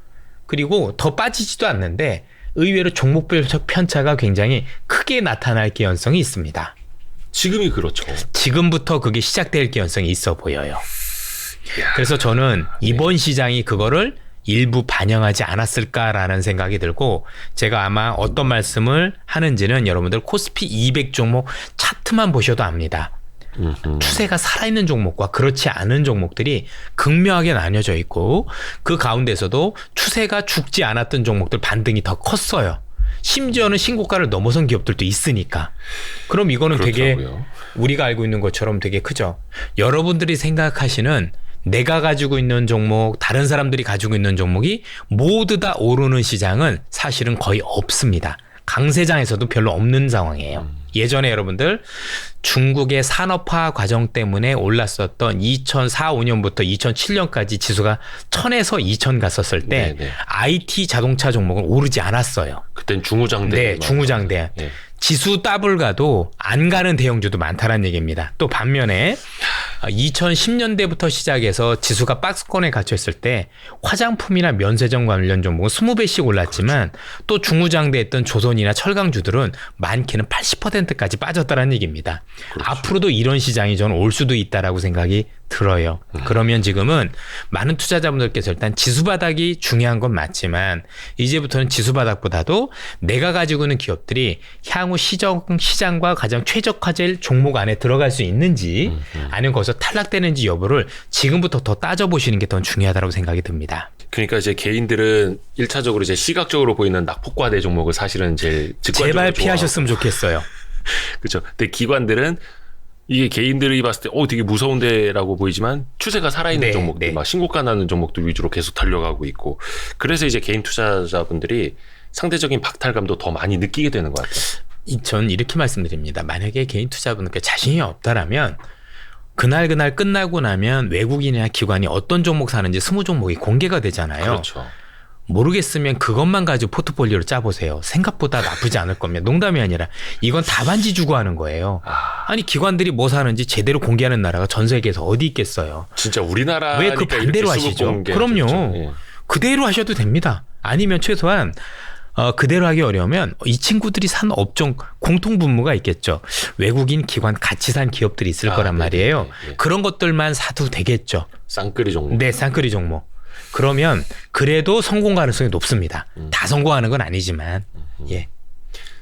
그리고 더 빠지지도 않는데 의외로 종목별 편차가 굉장히 크게 나타날 개연성이 있습니다. 지금이 그렇죠. 지금부터 그게 시작될 개연성이 있어 보여요. 그래서 저는 이번 시장이 그거를 일부 반영하지 않았을까라는 생각이 들고 제가 아마 어떤 말씀을 하는지는 여러분들 코스피 200 종목 차트만 보셔도 압니다. 추세가 살아있는 종목과 그렇지 않은 종목들이 극명하게 나뉘어져 있고 그 가운데서도 추세가 죽지 않았던 종목들 반등이 더 컸어요. 심지어는 신고가를 넘어선 기업들도 있으니까. 그럼 이거는 되게 그렇더라고요. 우리가 알고 있는 것처럼 되게 크죠. 여러분들이 생각하시는 내가 가지고 있는 종목, 다른 사람들이 가지고 있는 종목이 모두 다 오르는 시장은 사실은 거의 없습니다. 강세장에서도 별로 없는 상황이에요. 예전에 여러분들 중국의 산업화 과정 때문에 올랐었던 2004, 5년부터 2007년까지 지수가 1000에서 2000 갔었을 때 네네. IT 자동차 종목은 오르지 않았어요. 그땐 중후장대. 네, 중후장대. 네. 지수 더블 가도 안 가는 대형주도 많다는 얘기입니다. 또 반면에 2010년대부터 시작해서 지수가 박스권에 갇혀 있을 때 화장품이나 면세점 관련 종목은 20배씩 올랐지만 그렇죠. 또 중후장대했던 조선이나 철강주들은 많게는 80%까지 빠졌다는 얘기입니다. 그렇죠. 앞으로도 이런 시장이 저는 올 수도 있다라고 생각이 들어요. 그러면 지금은 많은 투자자분들께서 일단 지수 바닥이 중요한 건 맞지만 이제부터는 지수 바닥보다도 내가 가지고 있는 기업들이 향후 시장과 가장 최적화될 종목 안에 들어갈 수 있는지 아니면 거기서 탈락되는지 여부를 지금부터 더 따져보시는 게 더 중요하다고 생각이 듭니다. 그러니까 이제 개인들은 1차적으로 이제 시각적으로 보이는 낙폭과대 종목을 사실은 제일 직관적으로 제발 좋아하고. 피하셨으면 좋겠어요. 그렇죠. 근데 기관들은 이게 개인들이 봤을 때 되게 무서운데라고 보이지만 추세가 살아있는 네, 종목들, 네. 막 신고가 나는 종목들 위주로 계속 달려가고 있고 그래서 이제 개인 투자자분들이 상대적인 박탈감도 더 많이 느끼게 되는 것 같아요. 전 이렇게 말씀드립니다. 만약에 개인 투자분께 자신이 없다라면 그날 끝나고 나면 외국인이나 기관이 어떤 종목 사는지 20종목이 공개가 되잖아요. 그렇죠. 모르겠으면 그것만 가지고 포트폴리오를 짜보세요. 생각보다 나쁘지 않을 겁니다. 농담이 아니라 이건 답안지 주고 하는 거예요. 아니 기관들이 뭐 사는지 제대로 공개하는 나라가 전 세계에서 어디 있겠어요. 진짜 우리나라니까 왜 그 반대로 하시죠? 그럼요. 예. 그대로 하셔도 됩니다. 아니면 최소한 그대로 하기 어려우면 이 친구들이 산 업종 공통 분모가 있겠죠. 외국인 기관 같이 산 기업들이 있을 거란 말이에요. 네. 그런 것들만 사도 되겠죠. 쌍끌이 종목. 네, 쌍끌이 종목. 그러면 그래도 성공 가능성이 높습니다. 다 성공하는 건 아니지만. 예.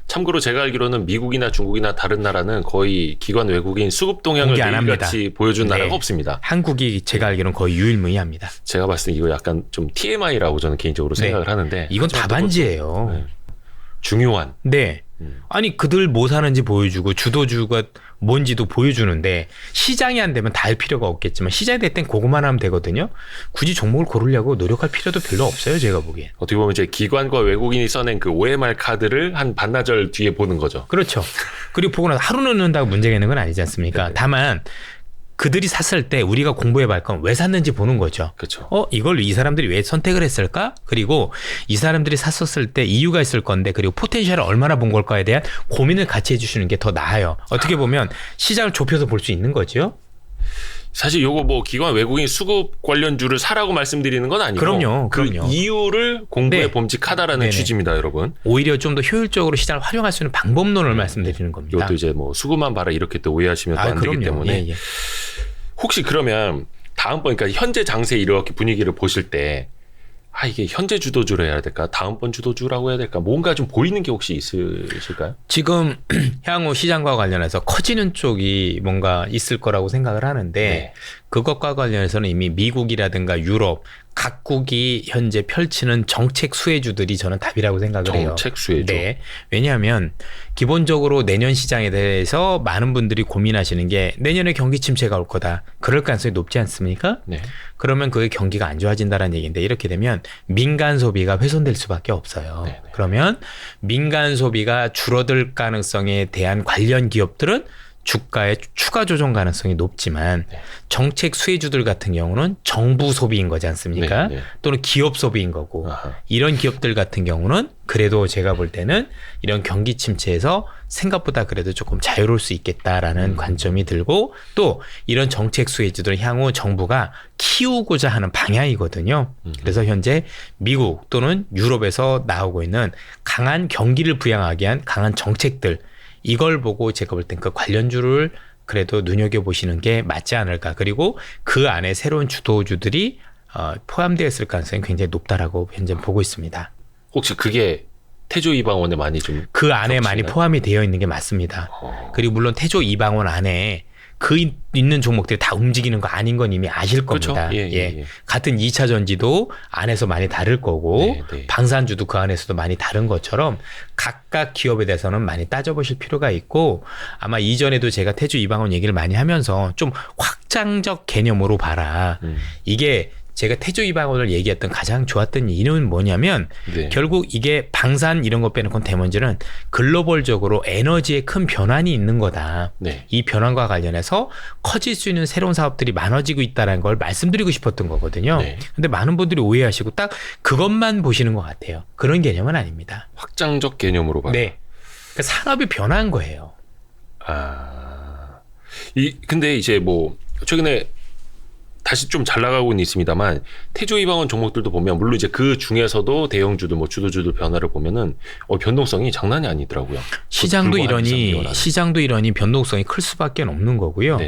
참고로 제가 알기로는 미국이나 중국이나 다른 나라는 거의 기관 외국인 수급 동향을 공개 안 합니다. 매일같이 보여준 네. 나라가 없습니다. 한국이 제가 알기로는 거의 유일무이합니다. 제가 봤을 때 이거 약간 좀 TMI라고 저는 개인적으로 네. 생각을 하는데 이건 하지만 답안지예요. 네. 중요한 네. 아니 그들 뭐 사는지 보여주고 주도주가 뭔지도 보여주는데 시장이 안 되면 다 할 필요가 없겠지만 시장이 될 땐 그것만 하면 되거든요. 굳이 종목을 고르려고 노력할 필요도 별로 없어요. 제가 보기엔. 어떻게 보면 이제 기관과 외국인이 써낸 그 OMR 카드를 한 반나절 뒤에 보는 거죠. 그렇죠. 그리고 보고 나서 하루 넣는다고 문제가 있는 건 아니지 않습니까? 네. 다만 그들이 샀을 때 우리가 공부해 볼 건 왜 샀는지 보는 거죠. 그렇죠. 이걸 이 사람들이 왜 선택을 했을까? 그리고 이 사람들이 샀었을 때 이유가 있을 건데 그리고 포텐셜을 얼마나 본 걸까에 대한 고민을 같이 해주시는 게 더 나아요. 어떻게 보면 시장을 좁혀서 볼 수 있는 거죠. 사실 요거 뭐 기관 외국인 수급 관련주를 사라고 말씀드리는 건 아니고 그럼요. 그 이유를 공부해 네. 봄직하다라는 네네. 취지입니다, 여러분. 오히려 좀 더 효율적으로 시장을 활용할 수 있는 방법론을 말씀드리는 겁니다. 이것도 이제 뭐 수급만 봐라 이렇게 또 오해하시면 또 안 되기 그럼요. 때문에 예. 혹시 그러면 다음번 그러니까 현재 장세 이렇게 분위기를 보실 때 이게 현재 주도주로 해야 될까? 다음번 주도주라고 해야 될까? 뭔가 좀 보이는 게 혹시 있으실까요? 지금 향후 시장과 관련해서 커지는 쪽이 뭔가 있을 거라고 생각을 하는데 네. 그것과 관련해서는 이미 미국이라든가 유럽 각국이 현재 펼치는 정책 수혜주들이 저는 답이라고 생각을 해요. 정책 수혜주. 네. 왜냐하면 기본적으로 내년 시장에 대해서 많은 분들이 고민하시는 게 내년에 경기 침체가 올 거다. 그럴 가능성이 높지 않습니까? 네. 그러면 그게 경기가 안 좋아진다는 얘기인데 이렇게 되면 민간 소비가 훼손될 수밖에 없어요. 네네. 그러면 민간 소비가 줄어들 가능성에 대한 관련 기업들은 주가의 추가 조정 가능성이 높지만 정책 수혜주들 같은 경우는 정부 소비인 거지 않습니까? 또는 기업 소비인 거고 이런 기업들 같은 경우는 그래도 제가 볼 때는 이런 경기 침체에서 생각보다 그래도 조금 자유로울 수 있겠다라는 관점이 들고 또 이런 정책 수혜주들은 향후 정부가 키우고자 하는 방향이거든요. 그래서 현재 미국 또는 유럽에서 나오고 있는 강한 경기를 부양하기 위한 강한 정책들 이걸 보고 제가 볼 땐 그 관련주를 그래도 눈여겨보시는 게 맞지 않을까. 그리고 그 안에 새로운 주도주들이 포함되어 있을 가능성이 굉장히 높다라고 현재 보고 있습니다. 혹시 그게 태조 이방원에 많이 좀 그 안에 겹치나요? 많이 포함이 되어 있는 게 맞습니다. 그리고 물론 태조 이방원 안에 그 있는 종목들이 다 움직이는 거 아닌 건 이미 아실 겁니다. 그렇죠? 예. 같은 2차 전지도 안에서 많이 다를 거고 네. 방산주도 그 안에서도 많이 다른 것처럼 각각 기업에 대해서는 많이 따져보실 필요가 있고 아마 이전에도 제가 태조 이방원 얘기를 많이 하면서 좀 확장적 개념으로 봐라. 이게 제가 태조 이방원을 얘기했던 가장 좋았던 이유는 뭐냐면 결국 이게 방산 이런 거 빼놓고 대문제는 글로벌적으로 에너지에 큰 변환이 있는 거다. 이 변환과 관련해서 커질 수 있는 새로운 사업들이 많아지고 있다는 걸 말씀드리고 싶었던 거거든요. 근데 많은 분들이 오해하시고 딱 그것만 보시는 것 같아요. 그런 개념은 아닙니다. 확장적 개념으로 봐요. 네. 그러니까 산업이 변한 거예요. 근데 이제 뭐 최근에 다시 좀 잘 나가고는 있습니다만 태조 이방원 종목들도 보면 물론 이제 그 중에서도 대형주들 뭐 주도주들 변화를 보면은 변동성이 장난이 아니더라고요. 시장도 이러니 변동성이 클 수밖에 없는 거고요.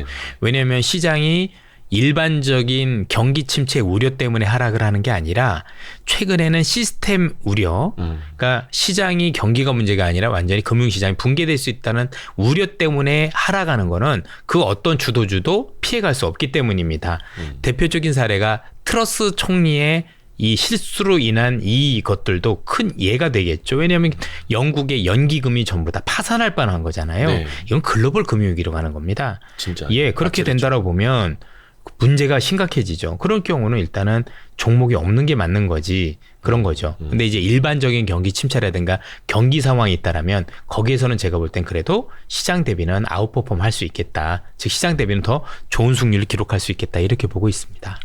왜냐하면 시장이 일반적인 경기 침체 우려 때문에 하락을 하는 게 아니라 최근에는 시스템 우려, 그러니까 시장이 경기가 문제가 아니라 완전히 금융시장이 붕괴될 수 있다는 우려 때문에 하락하는 거는 그 어떤 주도주도 피해갈 수 없기 때문입니다. 대표적인 사례가 트러스 총리의 이 실수로 인한 이것들도 큰 예가 되겠죠. 왜냐하면 영국의 연기금이 전부 다 파산할 뻔한 거잖아요. 이건 글로벌 금융위기로 가는 겁니다. 진짜. 그렇게 된다라고 보면 문제가 심각해지죠. 그럴 경우는 일단은 종목이 없는 게 맞는 거지 그런 거죠. 근데 이제 일반적인 경기 침체라든가 경기 상황이 있다라면 거기에서는 제가 볼 땐 그래도 시장 대비는 아웃퍼폼 할 수 있겠다. 즉 시장 대비는 더 좋은 수익률을 기록할 수 있겠다. 이렇게 보고 있습니다.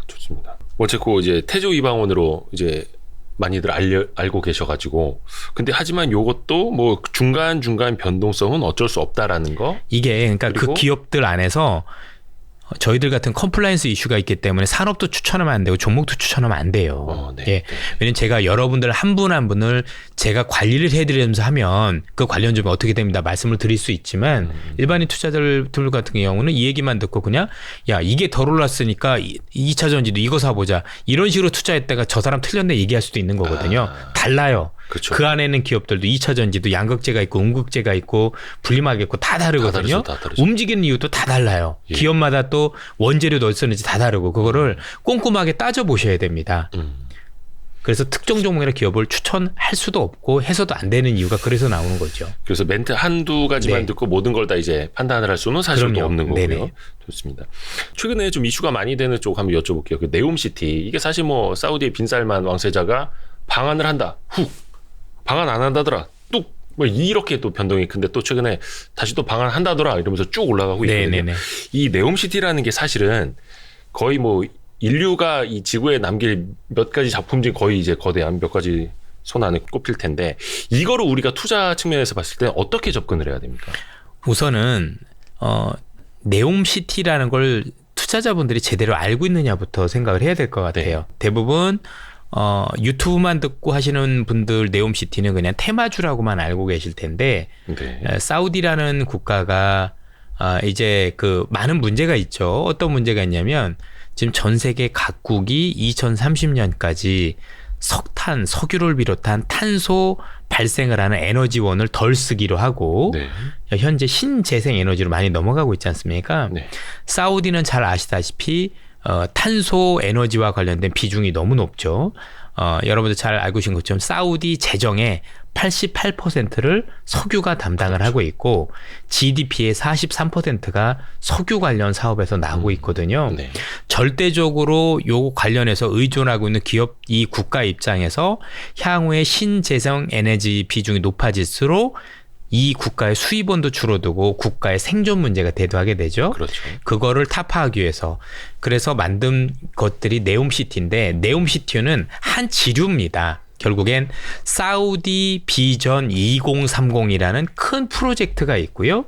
좋습니다. 어쨌고 이제 태조 이방원으로 이제 많이들 알고 계셔가지고 근데 하지만 요것도 뭐 중간 변동성은 어쩔 수 없다라는 거. 이게 그러니까 그 기업들 안에서 저희들 같은 컴플라이언스 이슈가 있기 때문에 산업도 추천하면 안 되고 종목도 추천하면 안 돼요. 왜냐면 제가 여러분들 한 분 한 분을 제가 관리를 해드리면서 하면 그 관련 좀 어떻게 됩니다 말씀을 드릴 수 있지만 일반인 투자자들 같은 경우는 이 얘기만 듣고 그냥 야 이게 덜 올랐으니까 2차 전지도 이거 사보자 이런 식으로 투자했다가 저 사람 틀렸네 얘기할 수도 있는 거거든요. 달라요. 그렇죠. 그 안에 있는 기업들도 2차 전지도 양극재가 있고 음극재가 있고 분리막이 있고 다 다르거든요. 다 다르죠. 움직이는 이유도 다 달라요. 기업마다 또 원재료도 어디 썼는지 다 다르고 그거를 꼼꼼하게 따져보셔야 됩니다. 그래서 특정 종목이나 기업을 추천할 수도 없고 해서도 안 되는 이유가 그래서 나오는 거죠. 그래서 멘트 한두 가지만 듣고 모든 걸 다 이제 판단을 할 수는 사실 또 없는 거고요. 좋습니다. 최근에 좀 이슈가 많이 되는 쪽 한번 여쭤볼게요. 그 네옴시티 이게 사실 뭐 사우디의 빈살만 왕세자가 방한을 한다. 방한 안 한다더라. 뚝 뭐 이렇게 또 변동이 큰데 또 최근에 다시 또 방한한다더라 이러면서 쭉 올라가고 있거든요. 이 네옴시티라는 게 사실은 거의 뭐 인류가 이 지구에 남길 몇 가지 작품 중에 거의 이제 거대한 몇 가지 손 안에 꼽힐 텐데 이거를 우리가 투자 측면에서 봤을 때 어떻게 접근을 해야 됩니까? 우선은 네옴시티라는 걸 투자자분들이 제대로 알고 있느냐부터 생각을 해야 될 것 같아요. 대부분 유튜브만 듣고 하시는 분들 네옴시티는 그냥 테마주라고만 알고 계실 텐데 사우디라는 국가가 이제 그 많은 문제가 있죠. 어떤 문제가 있냐면 지금 전 세계 각국이 2030년까지 석탄, 석유를 비롯한 탄소 발생을 하는 에너지원을 덜 쓰기로 하고 현재 신재생 에너지로 많이 넘어가고 있지 않습니까? 사우디는 잘 아시다시피 탄소 에너지와 관련된 비중이 너무 높죠. 여러분들 잘 알고 계신 것처럼 사우디 재정의 88%를 석유가 담당을 하고 있고 GDP의 43%가 석유 관련 사업에서 나오고 있거든요. 절대적으로 요 관련해서 의존하고 있는 기업 이 국가 입장에서 향후에 신재생 에너지 비중이 높아질수록 이 국가의 수입원도 줄어들고 국가의 생존 문제가 대두하게 되죠. 그렇죠. 그거를 타파하기 위해서 그래서 만든 것들이 네옴시티인데 네옴시티는 한 지류입니다. 결국엔 사우디 비전 2030이라는 큰 프로젝트가 있고요.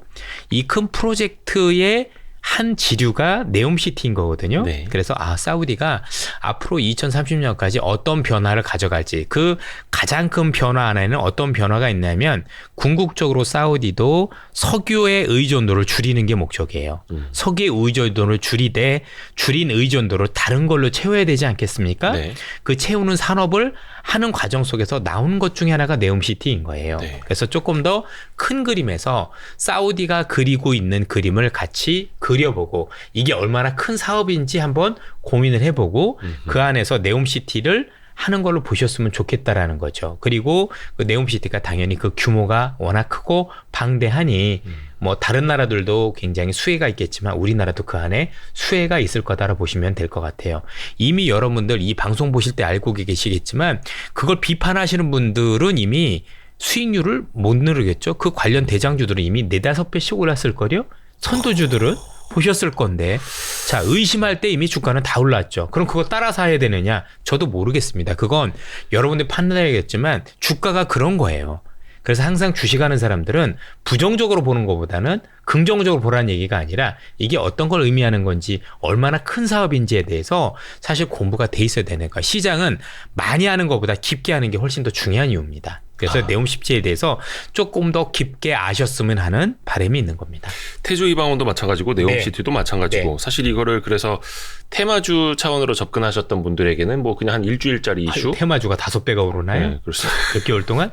이 큰 프로젝트의 한 지류가 네옴시티인 거거든요. 네. 그래서 사우디가 앞으로 2030년까지 어떤 변화를 가져갈지 그 가장 큰 변화 안에는 어떤 변화가 있냐면 궁극적으로 사우디도 석유의 의존도를 줄이는 게 목적이에요. 석유의 의존도를 줄인 의존도를 다른 걸로 채워야 되지 않겠습니까? 네. 그 채우는 산업을 하는 과정 속에서 나오는 것 중에 하나가 네옴시티인 거예요. 네. 그래서 조금 더 큰 그림에서 사우디가 그리고 있는 그림을 같이 그려보고 이게 얼마나 큰 사업인지 한번 고민을 해보고 그 안에서 네옴시티를 하는 걸로 보셨으면 좋겠다라는 거죠. 그리고 그 네옴시티가 당연히 그 규모가 워낙 크고 방대하니 뭐 다른 나라들도 굉장히 수혜가 있겠지만 우리나라도 그 안에 수혜가 있을 거다라 보시면 될 것 같아요. 이미 여러분들 이 방송 보실 때 알고 계시겠지만 그걸 비판하시는 분들은 이미 수익률을 못 누르겠죠. 그 관련 대장주들은 이미 4-5배씩 올랐을 거요. 선도주들은 보셨을 건데 자 의심할 때 이미 주가는 다 올랐죠. 그럼 그거 따라 사야 되느냐? 저도 모르겠습니다. 그건 여러분들 판단해야겠지만 주가가 그런 거예요. 그래서 항상 주식하는 사람들은 부정적으로 보는 것보다는 긍정적으로 보라는 얘기가 아니라 이게 어떤 걸 의미하는 건지 얼마나 큰 사업인지에 대해서 사실 공부가 돼 있어야 되는 거야. 시장은 많이 하는 것보다 깊게 하는 게 훨씬 더 중요한 이유입니다. 그래서 네옴시티에 대해서 조금 더 깊게 아셨으면 하는 바람이 있는 겁니다. 태조 이방원도 마찬가지고 네옴시티도 마찬가지고 사실 이거를 그래서 테마주 차원으로 접근하셨던 분들에게는 뭐 그냥 한 일주일짜리 이슈. 테마주가 5배가 오르나요? 네, 그렇죠. 몇 개월 동안?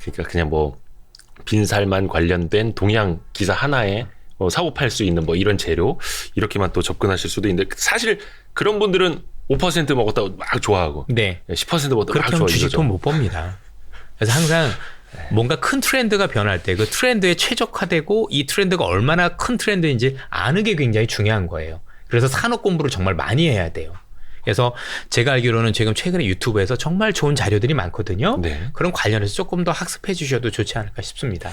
그러니까 그냥 뭐 빈살만 관련된 동향 기사 하나에 사고 팔 수 있는 뭐 이런 재료 이렇게만 또 접근하실 수도 있는데 사실 그런 분들은 5% 먹었다고 막 좋아하고 10% 먹었다고 막 그렇게 하면 좋아하고 주식돈 못 법니다. 그래서 항상 뭔가 큰 트렌드가 변할 때 그 트렌드에 최적화되고 이 트렌드가 얼마나 큰 트렌드인지 아는 게 굉장히 중요한 거예요. 그래서 산업 공부를 정말 많이 해야 돼요. 그래서 제가 알기로는 지금 최근에 유튜브에서 정말 좋은 자료들이 많거든요. 네. 그런 관련해서 조금 더 학습해 주셔도 좋지 않을까 싶습니다.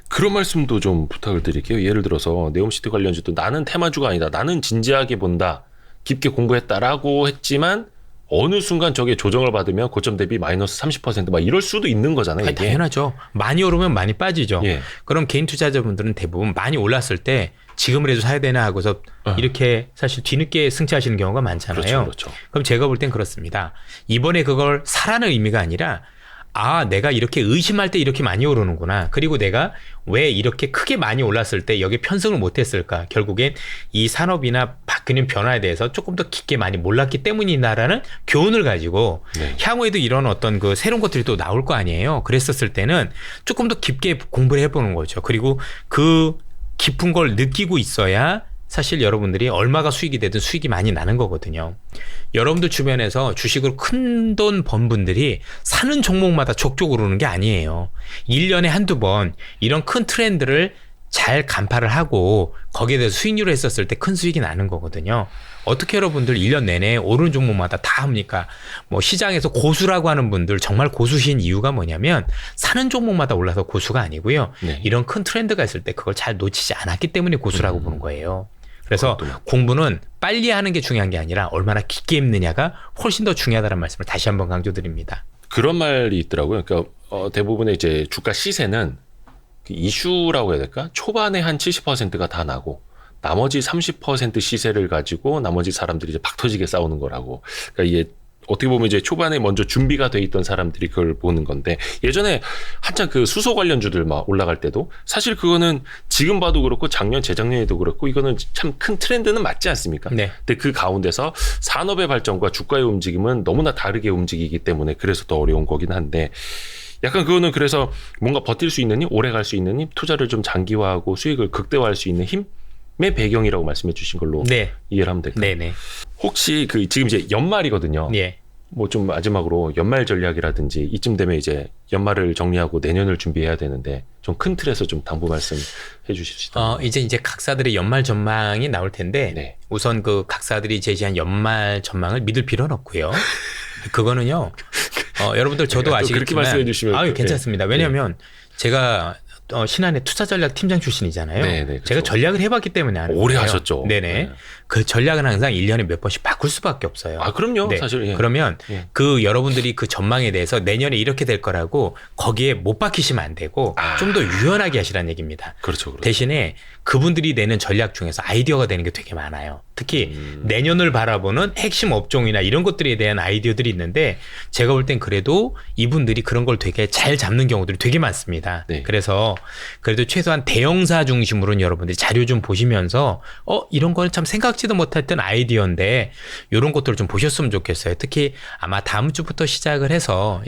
그런 말씀도 좀 부탁을 드릴게요. 예를 들어서 네옴시티 관련주도 나는 테마주가 아니다. 나는 진지하게 본다. 깊게 공부했다라고 했지만 어느 순간 저게 조정을 받으면 고점 대비 마이너스 30% 이럴 수도 있는 거잖아요. 아니, 이게. 당연하죠. 많이 오르면 많이 빠지죠. 예. 그럼 개인 투자자분들은 대부분 많이 올랐을 때 지금이라도 사야 되나 하고서 이렇게 사실 뒤늦게 승차하시는 경우가 많잖아요. 그렇죠. 그럼 제가 볼 땐 그렇습니다. 이번에 그걸 사라는 의미가 아니라 내가 이렇게 의심할 때 이렇게 많이 오르는구나. 그리고 내가 왜 이렇게 크게 많이 올랐을 때 여기 편승을 못했을까? 결국엔 이 산업이나 바뀌는 변화에 대해서 조금 더 깊게 많이 몰랐기 때문이다라는 교훈을 가지고 향후에도 이런 어떤 그 새로운 것들이 또 나올 거 아니에요. 그랬었을 때는 조금 더 깊게 공부를 해보는 거죠. 그리고 그 깊은 걸 느끼고 있어야 사실 여러분들이 얼마가 수익이 되든 수익이 많이 나는 거거든요. 여러분들 주변에서 주식으로 큰 돈 번 분들이 사는 종목마다 족족 오르는 게 아니에요. 1년에 한두 번 이런 큰 트렌드를 잘 간파를 하고 거기에 대해서 수익률을 했었을 때 큰 수익이 나는 거거든요. 어떻게 여러분들 1년 내내 오르는 종목마다 다 합니까? 뭐 시장에서 고수라고 하는 분들 정말 고수신 이유가 뭐냐면 사는 종목마다 올라서 고수가 아니고요. 이런 큰 트렌드가 있을 때 그걸 잘 놓치지 않았기 때문에 고수라고 보는 거예요. 그래서 공부는 빨리 하는 게 중요한 게 아니라 얼마나 깊게 읽느냐가 훨씬 더 중요하다는 말씀을 다시 한번 강조드립니다. 그런 말이 있더라고요. 그러니까 대부분의 이제 주가 시세는 그 이슈라고 해야 될까? 초반에 한 70%가 다 나고 나머지 30% 시세를 가지고 나머지 사람들이 이제 박 터지게 싸우는 거라고. 그러니까 이게 어떻게 보면 이제 초반에 먼저 준비가 돼 있던 사람들이 그걸 보는 건데 예전에 한창 그 수소 관련주들 막 올라갈 때도 사실 그거는 지금 봐도 그렇고 작년 재작년에도 그렇고 이거는 참 큰 트렌드는 맞지 않습니까? 네. 근데 그 가운데서 산업의 발전과 주가의 움직임은 너무나 다르게 움직이기 때문에 그래서 더 어려운 거긴 한데 약간 그거는 그래서 뭔가 버틸 수 있는 힘, 오래 갈 수 있는 힘, 투자를 좀 장기화하고 수익을 극대화할 수 있는 힘의 배경이라고 말씀해 주신 걸로 이해를 하면 될까요? 네네. 혹시 그 지금 이제 연말이거든요. 예. 뭐 좀 마지막으로 연말 전략이라든지 이쯤 되면 이제 연말을 정리하고 내년을 준비해야 되는데 좀 큰 틀에서 좀 당부 말씀 해주실 수 있다면. 이제 각사들의 연말 전망이 나올 텐데 우선 그 각사들이 제시한 연말 전망을 믿을 필요는 없고요. 그거는요. 여러분들 저도 아시겠지만 그렇게 말씀해 주시면 괜찮습니다. 왜냐하면 제가 신한의 투자전략 팀장 출신이잖아요. 네, 그렇죠. 제가 전략을 해봤기 때문에 아는 오래 거예요. 하셨죠. 네네. 네. 그 전략은 항상 1년에 몇 번씩 바꿀 수밖에 없어요. 아, 그럼요. 네. 사실. 예. 그러면 예. 그 여러분들이 그 전망에 대해서 내년에 이렇게 될 거라고 거기에 못 박히시면 안 되고 좀 더 유연하게 하시라는 얘기입니다. 그렇죠. 대신에 그분들이 내는 전략 중에서 아이디어가 되는 게 되게 많아요. 특히 내년을 바라보는 핵심 업종이나 이런 것들에 대한 아이디어들이 있는데 제가 볼 땐 그래도 이분들이 그런 걸 되게 잘 잡는 경우들이 되게 많습니다. 네. 그래서 그래도 최소한 대형사 중심으로는 여러분들이 자료 좀 보시면서 이런 거는 참 생각지도 못했던 아이디어인데 이런 것들을 좀 보셨으면 좋겠어요. 특히 아마 다음 주부터 시작을 해서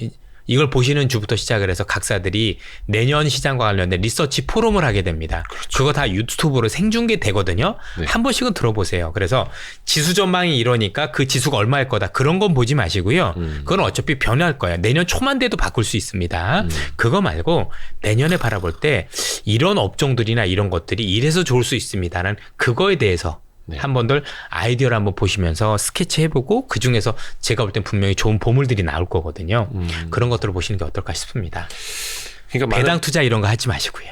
이걸 보시는 주부터 시작을 해서 각사들이 내년 시장과 관련된 리서치 포럼을 하게 됩니다. 그렇죠. 그거 다 유튜브로 생중계 되거든요. 네. 한 번씩은 들어보세요. 그래서 지수 전망이 이러니까 그 지수가 얼마일 거다. 그런 건 보지 마시고요. 그건 어차피 변할 거예요. 내년 초만 돼도 바꿀 수 있습니다. 그거 말고 내년에 바라볼 때 이런 업종들이나 이런 것들이 이래서 좋을 수 있습니다는 그거에 대해서 네. 한 번들 아이디어를 한번 보시면서 스케치 해보고 그중에서 제가 볼 땐 분명히 좋은 보물들이 나올 거거든요. 그런 것들을 보시는 게 어떨까 싶습니다. 그러니까 배당 투자 이런 거 하지 마시고요.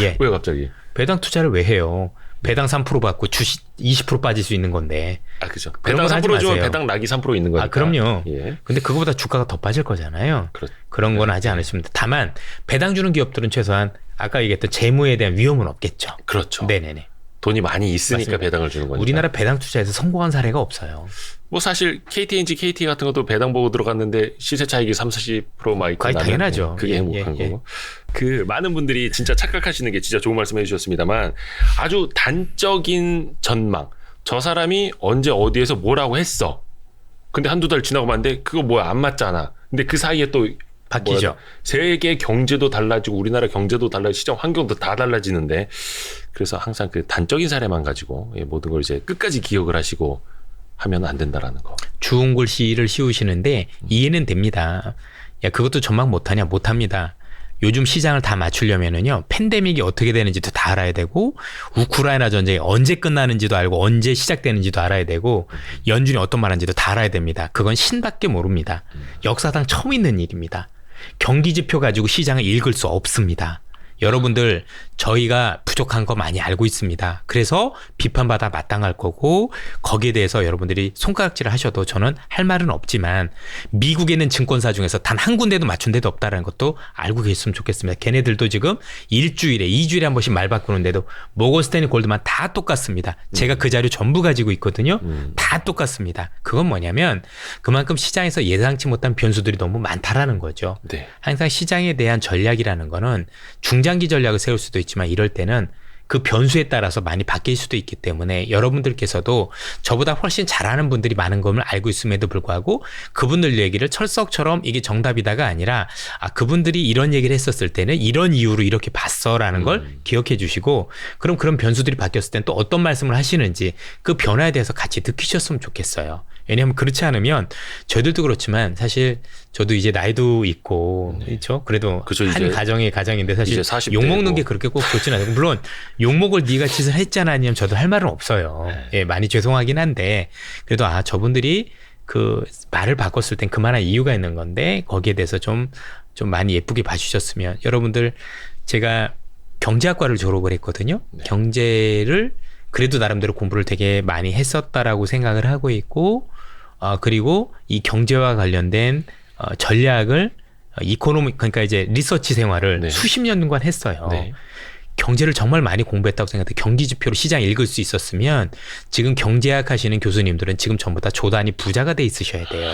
예. 왜 갑자기? 배당 투자를 왜 해요? 배당 3% 받고 주식 20% 빠질 수 있는 건데. 아, 그죠. 그런 배당 건 하지 3% 주면 마세요. 배당 낙이 3% 있는 거니까. 아, 그럼요. 예. 근데 그거보다 주가가 더 빠질 거잖아요. 그런 건 하지 않으시면 돼. 다만 배당 주는 기업들은 최소한 아까 얘기했던 재무에 대한 위험은 없겠죠. 그렇죠. 네네네. 돈이 많이 있으니까 맞습니다. 배당을 주는 거니까. 우리나라 배당 투자에서 성공한 사례가 없어요. 뭐 사실 KTNG, KT 같은 것도 배당 보고 들어갔는데 시세 차익이 30%막 있고 거의 나면 당연하죠. 그게 예, 행복한 예, 예. 거고. 그 많은 분들이 진짜 착각하시는 게 진짜 좋은 말씀해 주셨습니다만 아주 단적인 전망. 저 사람이 언제 어디에서 뭐라고 했어. 근데 한두 달 지나고 만데 그거 뭐야 안 맞잖아. 근데 그 사이에 또 바뀌죠. 세계 경제도 달라지고 우리나라 경제도 달라지고 시장 환경도 다 달라지는데 그래서 항상 그 단적인 사례만 가지고 모든 걸 이제 끝까지 기억을 하시고 하면 안 된다라는 거. 주홍 글씨를 씌우시는데 이해는 됩니다. 야, 그것도 전망 못하냐? 못합니다. 요즘 시장을 다 맞추려면은요, 팬데믹이 어떻게 되는지도 다 알아야 되고, 우크라이나 전쟁이 언제 끝나는지도 알고, 언제 시작되는지도 알아야 되고, 연준이 어떤 말 하는지도 다 알아야 됩니다. 그건 신밖에 모릅니다. 역사상 처음 있는 일입니다. 경기 지표 가지고 시장을 읽을 수 없습니다. 여러분들 저희가 부족한 거 많이 알고 있습니다. 그래서 비판받아 마땅할 거고 거기에 대해서 여러분들이 손가락질을 하셔도 저는 할 말은 없지만 미국에는 증권사 중에서 단 한 군데도 맞춘 데도 없다는 것도 알고 계셨으면 좋겠습니다. 걔네들도 지금 일주일에 2주일에 한 번씩 말 바꾸는데도 모건 스탠리 골드만 다 똑같습니다. 제가 그 자료 전부 가지고 있거든요. 다 똑같습니다. 그건 뭐냐면 그만큼 시장에서 예상치 못한 변수들이 너무 많다라는 거죠. 네. 항상 시장에 대한 전략이라는 거는 중장기 전략을 세울 수도 있지만 이럴 때는 그 변수에 따라서 많이 바뀔 수도 있기 때문에 여러분들께서도 저보다 훨씬 잘하는 분들이 많은 걸 알고 있음에도 불구하고 그분들 얘기를 철석처럼 이게 정답이다가 아니라 그분들이 이런 얘기를 했었을 때는 이런 이유로 이렇게 봤어라는 걸 기억해 주시고 그럼 그런 변수들이 바뀌었을 땐 또 어떤 말씀을 하시는지 그 변화에 대해서 같이 느끼셨으면 좋겠어요. 왜냐하면 그렇지 않으면 저희들도 그렇지만 사실 저도 이제 나이도 있고 그렇죠. 그래도 그쵸, 한 가정이 가정인데 사실 이제 40대 욕 먹는 고. 게 그렇게 꼭 좋지는 않아요. 물론 욕 먹을 네가 짓을 했잖아 아니면 저도 할 말은 없어요. 예, 많이 죄송하긴 한데 그래도 저분들이 그 말을 바꿨을 땐 그만한 이유가 있는 건데 거기에 대해서 좀 많이 예쁘게 봐주셨으면 여러분들 제가 경제학과를 졸업을 했거든요. 네. 경제를 그래도 나름대로 공부를 되게 많이 했었다라고 생각을 하고 있고 그리고 이 경제와 관련된 전략을 이코노미 그러니까 이제 리서치 생활을 네. 수십 년간 했어요. 네. 경제를 정말 많이 공부했다고 생각해 경기 지표로 시장 읽을 수 있었으면 지금 경제학 하시는 교수님들은 지금 전부 다 조단위 부자가 돼 있으셔야 돼요.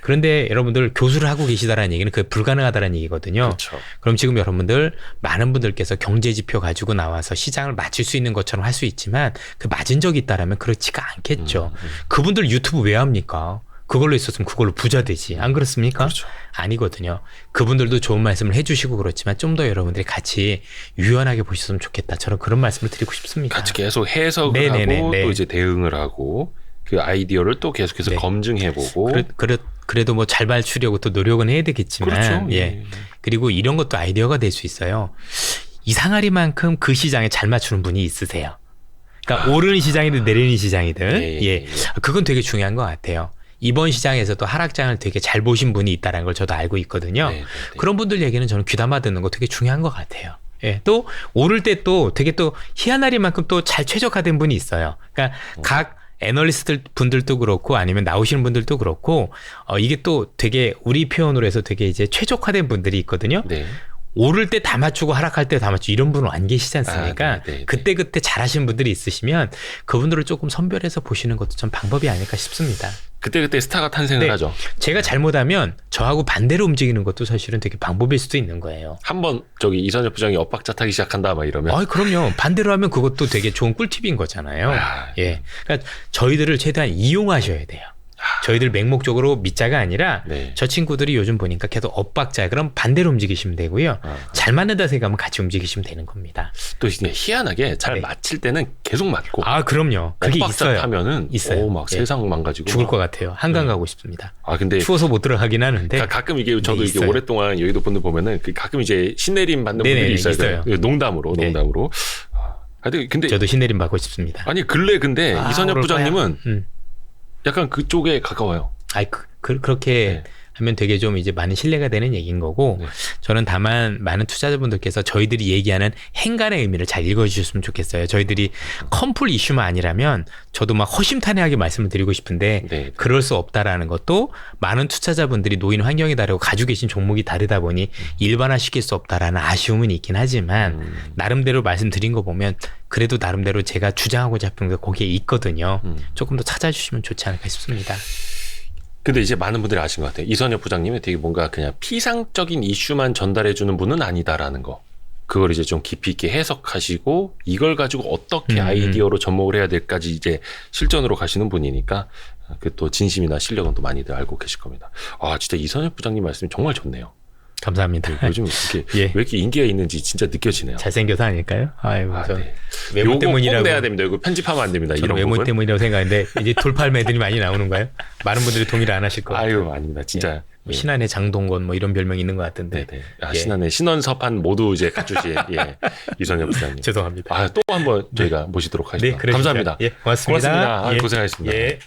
그런데 여러분들 교수를 하고 계시다라는 얘기는 그게 불가능하다는 얘기거든요. 그렇죠. 그럼 지금 여러분들 많은 분들께서 경제 지표 가지고 나와서 시장을 맞출 수 있는 것처럼 할 수 있지만 그 맞은 적이 있다라면 그렇지가 않겠죠. 그분들 유튜브 왜 합니까? 그걸로 있었으면 그걸로 부자 되지. 안 그렇습니까? 그렇죠. 아니거든요. 그분들도 좋은 말씀을 해주시고 그렇지만 좀 더 여러분들이 같이 유연하게 보셨으면 좋겠다. 저는 그런 말씀을 드리고 싶습니다. 같이 계속 해석을 네네네, 하고 네. 또 이제 대응을 하고 그 아이디어를 또 계속해서 네. 검증해보고 그래도 뭐 잘 맞추려고 또 노력은 해야 되겠지만 그렇죠. 예. 그리고 이런 것도 아이디어가 될 수 있어요. 이상하리만큼 그 시장에 잘 맞추는 분이 있으세요. 그러니까 오르는 시장이든 내리는 시장이든 예. 예. 그건 되게 중요한 것 같아요. 이번 시장에서도 하락장을 되게 잘 보신 분이 있다는 걸 저도 알고 있거든요. 네, 네, 네. 그런 분들 얘기는 저는 귀담아 듣는 거 되게 중요한 것 같아요. 예, 또 오를 때 또 되게 또 희한하리만큼 또 잘 최적화된 분이 있어요. 그러니까 각 애널리스트 분들도 그렇고 아니면 나오시는 분들도 그렇고 이게 또 되게 우리 표현으로 해서 되게 이제 최적화된 분들이 있거든요. 네. 오를 때 다 맞추고 하락할 때 다 맞추고 이런 분은 안 계시지 않습니까? 아, 네, 네, 네. 그때 잘하시는 분들이 있으시면 그분들을 조금 선별해서 보시는 것도 좀 방법이 아닐까 싶습니다. 그때 스타가 탄생을 네. 하죠. 제가 잘못하면 저하고 반대로 움직이는 것도 사실은 되게 방법일 수도 있는 거예요. 한번 이선엽 부장이 엇박자 타기 시작한다 막 이러면 아, 그럼요. 반대로 하면 그것도 되게 좋은 꿀팁인 거잖아요. 아, 예. 그러니까 저희들을 최대한 이용하셔야 돼요. 저희들 맹목적으로 믿자가 아니라 네. 저 친구들이 요즘 보니까 계속 엇박자 그럼 반대로 움직이시면 되고요. 잘 맞는다 생각하면 같이 움직이시면 되는 겁니다. 또 이제 희한하게 잘 네. 맞힐 때는 계속 맞고 아, 그럼요. 그게 엇박자 있어요. 타면은 있어요. 막 예. 세상 망가지고 죽을 막. 것 같아요. 한강 가고 싶습니다. 아 근데 추워서 못 들어가긴 하는데. 가끔 이게 저도 네, 이게 있어요. 오랫동안 여의도 분들 보면은 가끔 이제 신내림 받는 네네네, 분들이 있어요. 있어요. 농담으로. 네. 하여튼 근데 저도 신내림 받고 싶습니다. 아니 근데 아, 이선엽 오를 부장님은 거야. 약간 그쪽에 가까워요. 아이 그렇게 네. 하면 되게 좀 이제 많은 신뢰가 되는 얘기인 거고 네. 저는 다만 많은 투자자분들께서 저희들이 얘기하는 행간의 의미를 잘 읽어주셨으면 좋겠어요. 저희들이 컴플 이슈만 아니라면 저도 막 허심탄회하게 말씀을 드리고 싶은데 네. 그럴 수 없다라는 것도 많은 투자자분들이 놓인 환경이 다르고 가지고 계신 종목이 다르다 보니 일반화시킬 수 없다라는 아쉬움은 있긴 하지만 나름대로 말씀드린 거 보면 그래도 나름대로 제가 주장하고자 했던 게 거기에 있거든요. 조금 더 찾아주시면 좋지 않을까 싶습니다. 근데 이제 많은 분들이 아신 것 같아요. 이선엽 부장님이 되게 뭔가 그냥 피상적인 이슈만 전달해주는 분은 아니다라는 거. 그걸 이제 좀 깊이 있게 해석하시고 이걸 가지고 어떻게 아이디어로 접목을 해야 될까지 이제 실전으로 가시는 분이니까 그 또 진심이나 실력은 또 많이들 알고 계실 겁니다. 아 진짜 이선엽 부장님 말씀이 정말 좋네요. 감사합니다. 요즘 이렇게 예. 왜 이렇게 인기가 있는지 진짜 느껴지네요. 잘생겨서 아닐까요? 아이고, 아, 저 네. 외모 요거 때문이라고. 꼭 내야 됩니다. 이거 편집하면 안 됩니다. 저는 이런 외모 부분. 때문이라고 생각하는데 이제 돌팔매들이 많이 나오는 거예요? 많은 분들이 동의를 안 하실 거예요. 아유 아닙니다. 진짜. 뭐 신한의 장동건 뭐 이런 별명이 있는 것 같은데. 네네. 아, 예. 신한의 신원섭한 모두 이제 갖추신 예. 이선엽 부장님. 죄송합니다. 또 한번 저희가 모시도록 하겠습니다. 네, 그러시죠. 감사합니다. 예, 고맙습니다. 고맙습니다. 아, 예. 고생하셨습니다. 예.